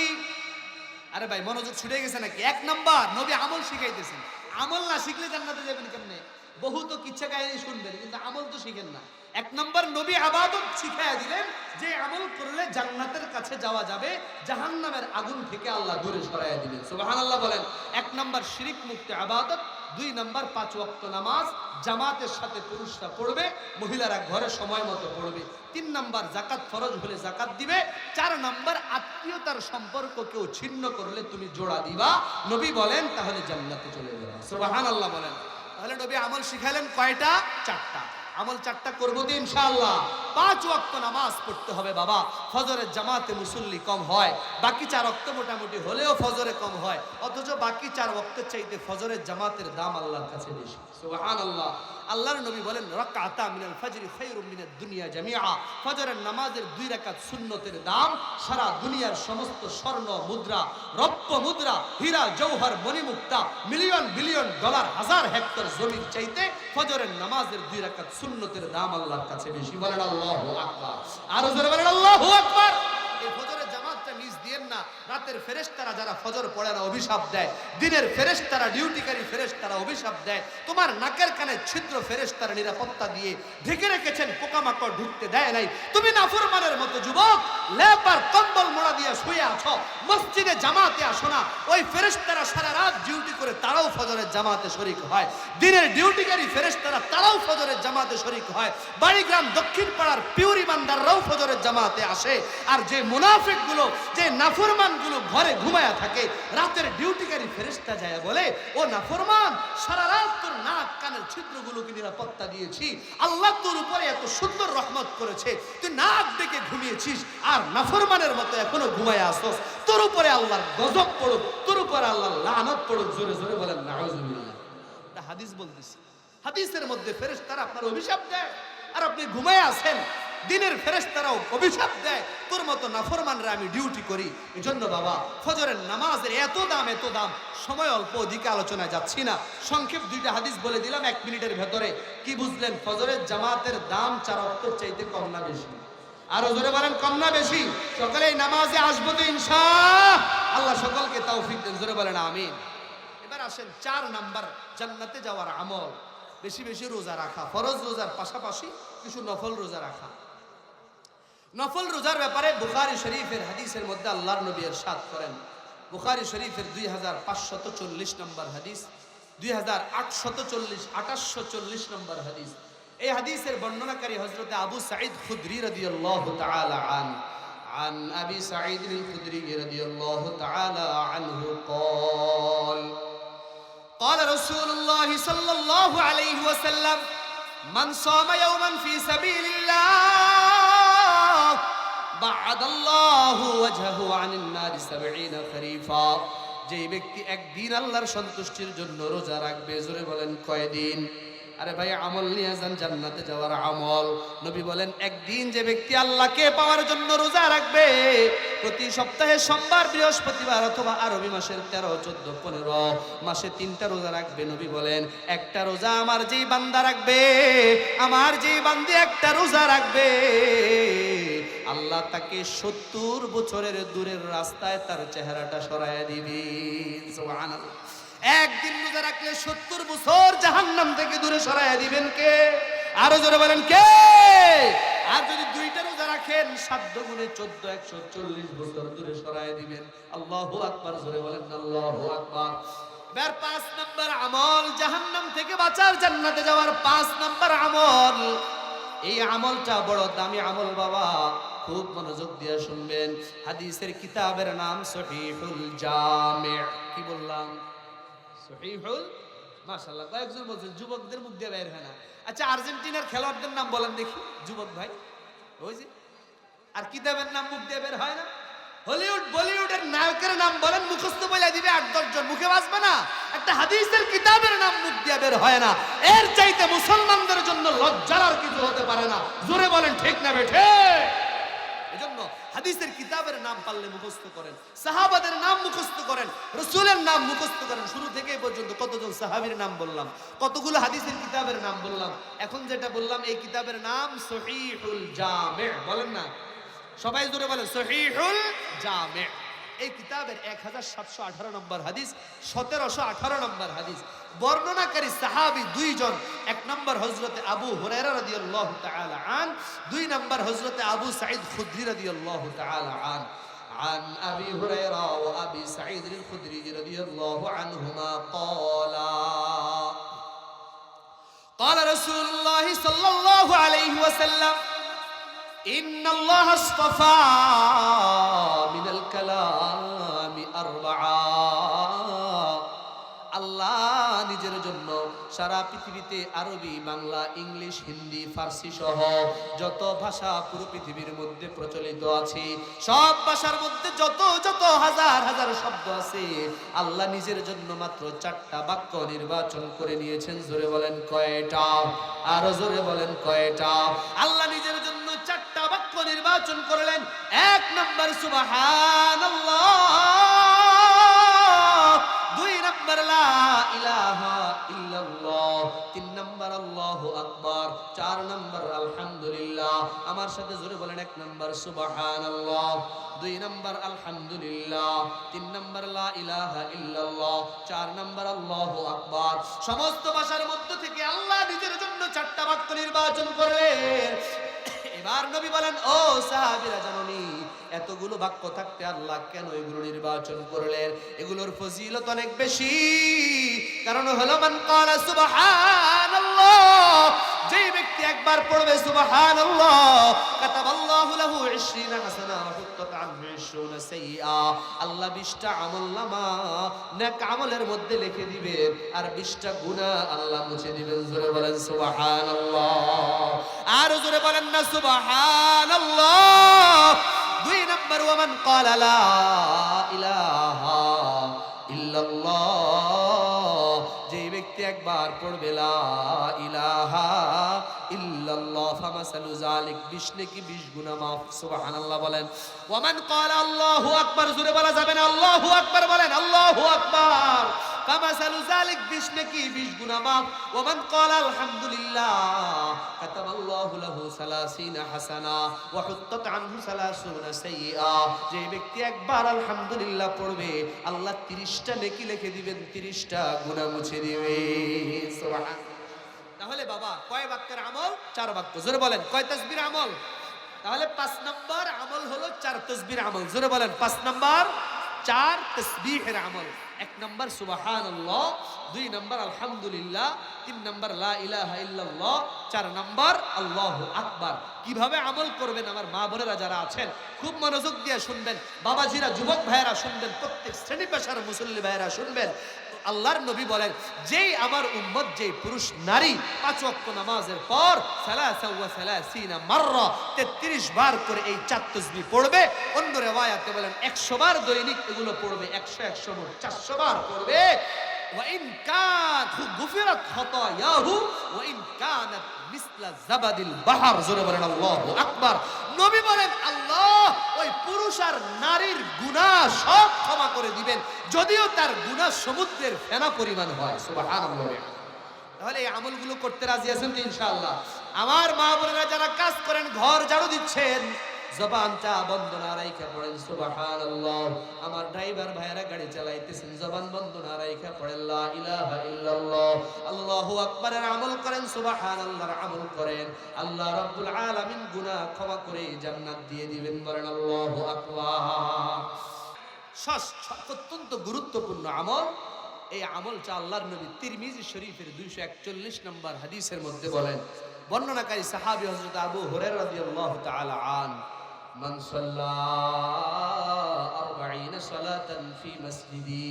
আরে ভাই মনোযোগ ছুটে গেছে নাকি? এক নাম্বার নবী আমল শিখাইতেছেন। আমল না শিখলে জান্নাতে যাবেন কেমনে? বহু তো কিচ্ছা কাহিনী শুনবেন, কিন্তু আমল তো শিখেন না। এক নাম্বার নবী ইবাদত শিখাইয়া দিলেন, যে আমল করলে জান্নাতের কাছে যাওয়া যাবে, জাহান্নামের আগুন থেকে আল্লাহ দূরে সরাইয়া দিবেন। সুবহানাল্লাহ বলেন। এক নাম্বার শিরক মুক্ত ইবাদত। 2 নাম্বার 5 ওয়াক্ত নামাজ জামাতের সাথে পুরুষরা পড়বে, মহিলারা ঘরে সময় মতো পড়বে। 3 নাম্বার যাকাত ফরজ হলে যাকাত দিবে। 4 নাম্বার আত্মীয়তার সম্পর্ক কেউ ছিন্ন করলে তুমি জোড়া দিবা। নবী বলেন তাহলে জান্নাতে চলে যাবে। সুবহানাল্লাহ বলেন। তাহলে নবী আমল শিখালেন কয়টা? 4টা। আমল 4টা করবো তো ইনশাআল্লাহ। 5 ওয়াক্ত নামাজ পড়তে হবে বাবা। ফজরের জামাতে মুসল্লি কম হয়, বাকি 4 ওয়াক্ত মোটামুটি হলেও ফজরে কম হয়, অথচ বাকি 4 ওয়াক্তের চাইতে ফজরের জামাতের দাম আল্লাহর কাছে বেশি। সুবহানাল্লাহ। আল্লাহর নবী বলেন, রাকাতা মিনাল ফাজরি খায়রুম মিনাদ দুনিয়া জামিআ। ফজরের নামাজের 2 রাকাত সুন্নতের দাম সারা দুনিয়ার সমস্ত স্বর্ণ মুদ্রা, রৌপ্য মুদ্রা, হীরা জওহর মণিমুক্তা, মিলিয়ন বিলিয়ন ডলার, হাজার হেক্টর জমির চাইতে ফজরের নামাজের 2 রাকাত সুন্নতের দাম আল্লাহর কাছে বেশি। বলেন আল্লাহু আকবার। আরো জোরে বলেন আল্লাহু আকবার। এই ফজরের জামাতটা মিস দিয়েন না। রাতের ফেরেশতারা যারা ফজর পড়ে না অভিশাপ দেয়, দিনের ফেরেশতারা ডিউটিকারী ফেরেশতারা অভিশাপ দেয়। তোমার নাকের কানে ছিদ্র ফেরেশতারা নিরাপত্তা দিয়ে ঢেকে রেখেছেন, পোকামাকড় ঢুকতে দেয় নাই। তুমি নাফরমানের মতো যুবক লেপার কম্বল মোড়া দিয়ে শুয়ে আছো, মসজিদে জামাতে আসো না। ওই ফেরেশতারা সারা রাত ডিউটি করে তারাও ফজরের জামাতে শরীক হয়। দিনের ডিউটিকারী ফেরেশতারা তারাও ফজরের জামাতে শরীক হয়। বাড়িগ্রাম দক্ষিণ পাড়ার পিউর ইমানদাররাও ফজরের জামাতে আসে। আর যে মুনাফিকগুলো, যে নাফরমানগুলো ঘরে ঘুমায়া থাকে, রাতের ডিউটিকারী ফেরেশতা যায় বলে, ও নাফরমান, সারা রাত তোর নাক কানের ছিদ্রগুলোকে নিরাপত্তা দিয়েছি, আল্লাহ তোর উপরে এত সুন্দর রহমত করেছে, তুই নাক ডেকে ঘুমিয়েছিস আর নাফরমানের মতো এখনো ঘুমায়া আসোস, তোর উপরে আল্লাহর গজব পড়ুক, তোর উপরে আল্লাহর লানত পড়ুক। জোরে জোরে বলেন নাউজুবিল্লাহ। এটা হাদিস বলতেছি। হাদিসের মধ্যে ফেরেশতারা আপনার অভিশাপ দেয় আর আপনি ঘুমায়া আছেন। দিনের ফেরেশতারাও অভিশাপ দেয়, তোর মতো নাফরমানরা আমি ডিউটি করি। এজন্য বাবা ফজরের নামাজের এত দাম, এত দাম। সময় অল্প, ওদিকে আলোচনায় যাচ্ছি না। সংক্ষেপ 2টা হাদিস বলে দিলাম 1 মিনিটের ভেতরে। কি বুঝলেন? ফজরের জামাতের দাম 4 ওয়াক্তের চাইতে কম না বেশি? আরো জোরে বলেন, কম না বেশি? সকালে এই নামাজে আসবো তো ইনশাআল্লাহ। সকলকে তৌফিক দেন। জোরে বলেন আমিন। এবার আসেন 4 নাম্বার জান্নাতে যাওয়ার আমল, বেশি বেশি রোজা রাখা। ফরজ রোজার পাশাপাশি কিছু নফল রোজা রাখা। নফল রোজার ব্যাপারে বুখারী শরীফের হাদিসের মধ্যে আল্লাহর নবী ইরশাদ করেন, বুখারী শরীফের 2540 নম্বর হাদিস, 2840 নম্বর হাদিস। এই হাদিসের বর্ণনাকারী হযরত আবু সাঈদ খুদরি রাদিয়াল্লাহু তাআলা عن أبي سعيد الخدري رضي الله تعالى عنه قال رسول الله صلى الله عليه وسلم من صام يوما في سبيل الله بعد الله وجهه عن النار 70 خريفا। যে ব্যক্তি একদিন আল্লাহর সন্তুষ্টির জন্য রোজা রাখবে, জোরে বলেন কয়দিন? আরে ভাই আমল নিয়ে যান, জান্নাতে যাওয়ার আমল। নবী বলেন একদিন যে ব্যক্তি আল্লাহকে পাওয়ার জন্য রোজা রাখবে, প্রতি সপ্তাহে সোমবার, বৃহস্পতিবার অথবা আরবি মাসের 13, 14, 15 মাসে 3টা রোজা রাখবে। নবী বলেন একটা রোজা আমার যেই বান্দা রাখবে, আমার যেই বান্দি একটা রোজা রাখবে, আল্লাহ তাকে 70 বছরের দূরের রাস্তায় তার চেহারাটা সরাইয়া দিবে। সুবহানাল্লাহ। একদিন রোজা রাখলে 70 বছর জাহান্নাম থেকে দূরে সরাইয়া দিবেন কে? আরো জোরে বলেন কে? আর যদি 2টা রোজা রাখেন 7 গুণে 14, 140 বছর দূরে সরাইয়া দিবেন। আল্লাহু আকবার, জোরে বলেন আল্লাহু আকবার। 5 নাম্বার আমল জাহান্নাম থেকে বাঁচার, জান্নাতে যাওয়ার 5 নাম্বার আমল। এই আমলটা বড় দামি আমল বাবা, খুব মনোযোগ দিয়ে শুনবেন। হাদিসের কিতাবের নাম সহিহুল জামি'। কি বললাম? সহিহুল, মাশাআল্লাহ। কয়েকজন বলছেন যুবকদের মুখ দিয়ে বের হয় না। আচ্ছা আর্জেন্টিনার খেলোয়াড়দের নাম বলেন দেখি যুবক ভাই। ওই যে আর কিতাবের নাম মুখ দিয়ে বের হয় না। হলিউড বলিউডের নায়কের নাম বলেন, মুখস্থ বলে দিবে 8-10 জন, মুখে বাসবে না। একটা হাদিসের কিতাবের নাম মুখ দিয়ে বের হয় না। এর চাইতে মুসলমানদের জন্য লজ্জার আর কিছু হতে পারে না। জোরে বলেন ঠিক না বেঠে? এজন্য হাদিসের কিতাবের নাম পারলে মুখস্থ করেন, সাহাবাদের নাম মুখস্থ করেন, রাসূলের নাম মুখস্থ করেন। শুরু থেকে পর্যন্ত কতজন সাহাবীর নাম বললাম, কতগুলো হাদিসের কিতাবের নাম বললাম। এখন যেটা বললাম এই কিতাবের নাম সহিহুল জামি'। বলেন না সবাই, জোরে বলেন সহিহুল জামি'। এই কিতাবের 1718 নম্বর হাদিস, 1718 নম্বর হাদিস। বর্ণনাকারী সাহাবী 2 জন। 1 নম্বর হযরতে আবু হুরায়রা রাদিয়াল্লাহু তাআলা আন, 2 নম্বর হযরতে আবু সাঈদ খুদরি রাদিয়াল্লাহু তাআলা আন। عن أبي هريرة وأبي سعيد الخدري رضي الله عنهما قال رسول الله صلى الله عليه وسلم إن الله اصطفى من الكلام 4। আল্লাহ নিজের জন্য সারা পৃথিবীতে আরবি, বাংলা, ইংলিশ, হিন্দি, ফার্সি সহ যত ভাষা পুরো পৃথিবীর মধ্যে প্রচলিত আছে, সব ভাষার মধ্যে যত যত হাজার হাজার শব্দ আছে, আল্লাহ নিজের জন্য মাত্র 4টা বাক্য নির্বাচন করে নিয়েছেন। জোরে বলেন কয়টা? আরো জোরে বলেন কয়টা? আল্লাহ নিজের জন্য 4টা বাক্য নির্বাচন করলেন। 1 নম্বর সুবহানাল্লাহ, 2 নম্বর লা ইলাহা ইল্লাল্লাহ, 3 নম্বর আল্লাহু আকবার, 4 নম্বর আলহামদুলিল্লাহ। আমার সাথে জোরে বলেন 1 নম্বর সুবহানাল্লাহ, 2 নম্বর আলহামদুলিল্লাহ, 3 নম্বর লা ইলাহা ইল্লাল্লাহ, 4 নম্বর আল্লাহু আকবার। সমস্ত ভাষার মধ্য থেকে আল্লাহ নিজের জন্য 4টা বাক্য নির্বাচন করলেন। এবার নবী বলেন, ও সাহাবীরা জানোনি এতগুলো বাক্য থাকতে আল্লাহ কেন এগুলো নির্বাচন করলেন? এগুলোর ফজিলত অনেক বেশি। কারণ হলো মান ক্বালা সুবহানাল্লাহ, যেই ব্যক্তি একবার পড়বে সুবহানাল্লাহ, কাতাবাল্লাহু লাহু 20 হাসানা ওয়া হুত্তাত আনহু 20 সাইয়্যা। আল্লাহ 20টা আমলনামা নেক আমলের মধ্যে লিখে দিবেন, আর 20টা গুনাহ আল্লাহ মুছে দিবেন। জোরে বলেন সুবহানাল্লাহ, আর জোরে বলেন না সুবহানাল্লাহ। 2 নম্বর ওয়ামান ক্বালা লা ইলাহা ইল্লাল্লাহ, যেই ব্যক্তি একবার পড়বে লা ইলাহা ইল্লাল্লাহ, ফামাসালু যালিক 20 নেকি 20 গুনাহ মাফ। সুবহানাল্লাহ বলেন। ওয়ামান ক্বালা আল্লাহু আকবার, জোরে বলা যাবে না, আল্লাহু আকবার বলেন, আল্লাহু আকবার। ফামাসালু যালিক 20 নেকি 20 গুনাহ মাফ। ওয়ামান ক্বালা আলহামদুলিল্লাহ কাতাবাল্লাহু লাহু 30 হাসানা ওয়া হুত্তাত আনহু 30 সাইয়্যা। যে ব্যক্তি একবার আলহামদুলিল্লাহ পড়বে আল্লাহ 30টা নেকি লিখে দিবেন, 30টা গুনাহ মুছে দিবেন। সুবহানাল্লাহ। তাহলে বাবা কয় বাক্যের আমল? 4 বাক্য। জোরে বলেন কয় তাসবির আমল? তাহলে 5 নম্বর আমল হলো 4 তাসবির আমল। জোরে বলেন 5 নম্বর 4 তাসবিহের আমল। 1 নম্বর সুবহানাল্লাহ, 2 নম্বর আলহামদুলিল্লাহ, 3 নম্বর লা ইলাহা ইল্লাল্লাহ, 4 নম্বর আল্লাহু আকবার। কিভাবে আমল করবেন আমার মা বোনেরা যারা আছেন খুব মনোযোগ দিয়ে শুনবেন, বাবাজিরা, যুবক ভাইয়েরা শুনবেন, প্রত্যেক শ্রেণী পেশার মুসল্লি ভাইয়েরা শুনবেন। আল্লাহর নবী বলেন, যেই আমার উম্মত, যেই পুরুষ নারী 5 ওয়াক্ত নামাজের পর 33 মাররা 33 বার করে এই 4 তাসবিহ পড়বে, অন্য রিওয়ায়াতে বলেন 100 বার দৈনিক এগুলো পড়বে, 100 মোট 400 বার পড়বে। ওয়া ইন কান গুফিরাত খাতায়াহু ওয়া ইন কানাত মিসলা জাবাদিল বাহর। জোরে বলেন আল্লাহু আকবার। নবী বলেন আল্লাহ ওই পুরুষ আর নারীর গুনাহ সব ক্ষমা করে দিবেন, যদিও তার গুনাহ সমুদ্রের ফেনা পরিমাণ হয়। সুবহানাল্লাহ। তাহলে এই আমলগুলো করতে রাজি আছেন তো ইনশাআল্লাহ? আমার মা বোনেরা যারা কাজ করেন, ঘর ঝাড়ু দিচ্ছেন, জবানটা বন্ধ না রাইখা পড়েন সুবহানাল্লাহ। আমার ড্রাইভার ভাইয়েরা গাড়ি চালাইতেছেন, জবান বন্ধ না রাইখা পড়েন লা ইলাহা ইল্লাল্লাহ, আল্লাহু আকবারের আমল করেন, সুবহানাল্লাহর আমল করেন। আল্লাহ রাব্বুল আলামিন গুনাহ ক্ষমা করে জান্নাত দিয়ে দিবেন। বলেন আল্লাহু আকবার। ষষ্ঠ অত্যন্ত গুরুত্বপূর্ণ আমল, এই আমলটা আল্লাহর নবী তিরমিজি শরীফের 241 নম্বর হাদিসের মধ্যে বলেন, বর্ণনাকারী সাহাবী হযরত আবু হুরায়রা রাদিয়াল্লাহু তাআলা আন, মান সাল্লা 40 সালাতান ফি মসজিদি,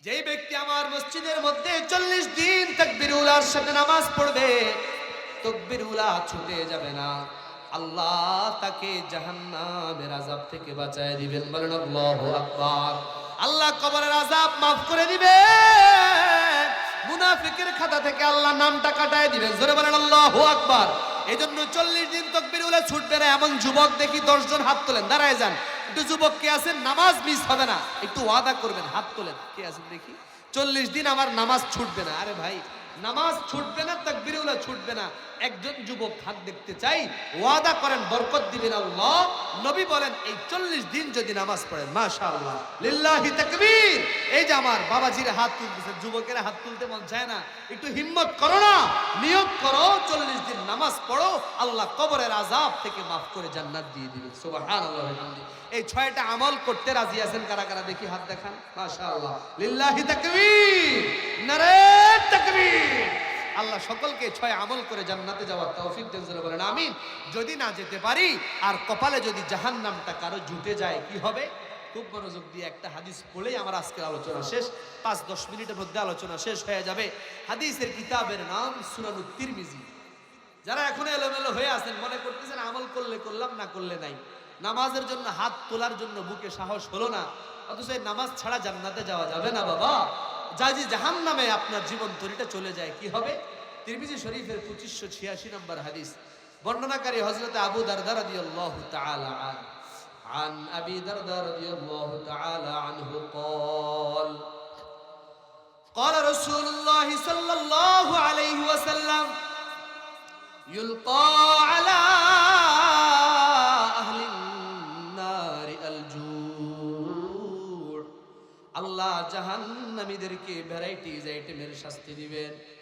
যেই ব্যক্তি আমার মসজিদের মধ্যে 40 দিন তাকবীর উলার সাথে নামাজ পড়বে, তাকবীর উলা ছুটে যাবে না, আল্লাহ তাকে জাহান্নামের আযাব থেকে বাঁচায় দিবেন। বলেন আল্লাহু আকবার। আল্লাহ কবরের আযাব মাফ করে দিবেন, মুনাফিকের খাতা থেকে আল্লাহ নামটা কাটায় দিবেন। জোরে বলেন আল্লাহু আকবার। এজন্য 40 দিন তাকবীর উলা ছুটবে না এমন যুবক দেখি 10 জন হাত তোলেন, দাঁড়ায় যান। একটু যুবক কে আছেন নামাজ মিস হবে না, একটু ওয়াদা করবেন, হাত তোলেন। কে আছেন দেখি? 40 দিন আমার নামাজ ছুটবে না। আরে ভাই, নামাজ ছুটবে না, তাকবীর উলা ছুটবে না, একজন যুবক হাত দেখতে চাই, ওয়াদা করেন বরকত দিবেন আল্লাহ। নবী বলেন এই 40 দিন যদি নামাজ পড়েন, মাশাআল্লাহ, লিল্লাহি তাকবীর। এই যে আমার বাবাজির হাত তুলতেছে, যুবকেরা হাত তুলতে মন চায় না, একটু হিম্মত করো না, নিয়ত করো 40 দিন নামাজ পড়ো, আল্লাহ কবরের আযাব থেকে মাফ করে জান্নাত দিয়ে দিবেন। সুবহানাল্লাহ। এই 6টা আমল করতে রাজি আছেন কারা কারা দেখি হাত দেখান। মাশাআল্লাহ, লিল্লাহি তাকবীর, নারে তাকবীর। আল্লাহ সকলকে 6 আমল করে জান্নাতে যাওয়ার তৌফিক দেন। জোরে বলেন আমিন। যদি না যেতে পারি আর কপালে যদি জাহান্নামটা কারো জুটে যায় কি হবে? খুব মনোযোগ দিয়ে একটা হাদিস পড়লেই আমার আজকের আলোচনা শেষ। 5-10 মিনিটের মধ্যে আলোচনা শেষ হয়ে যাবে। হাদিসের কিতাবের নাম সুনানুত তিরমিজি। যারা এখন এলোমেলো হয়ে আছেন, মনে করতেছেন আমল করলে করলাম, না করলে নাই, নামাজের জন্য হাত তোলার জন্য বুকে সাহস হলো না, অথচ এই নামাজ ছাড়া জান্নাতে যাওয়া যাবে না বাবা। যদি জাহান্নামে আপনার জীবন তরিটা চলে যায় কি হবে? তিরমিজি শরীফের 2586 নম্বর হাদিস, বর্ণনাকারী হযরত আবু দারদা রাদিয়াল্লাহু তাআলা আনহু, عن أبي درداء رضي الله تعالى عنه قال قال رسول الله صلى الله عليه وسلم يلقى على أهل النار الجوع। আল্লাহ জাহান্নামীদেরকে ভ্যারাইটিজ আইটেমের শাস্তি দিবেন।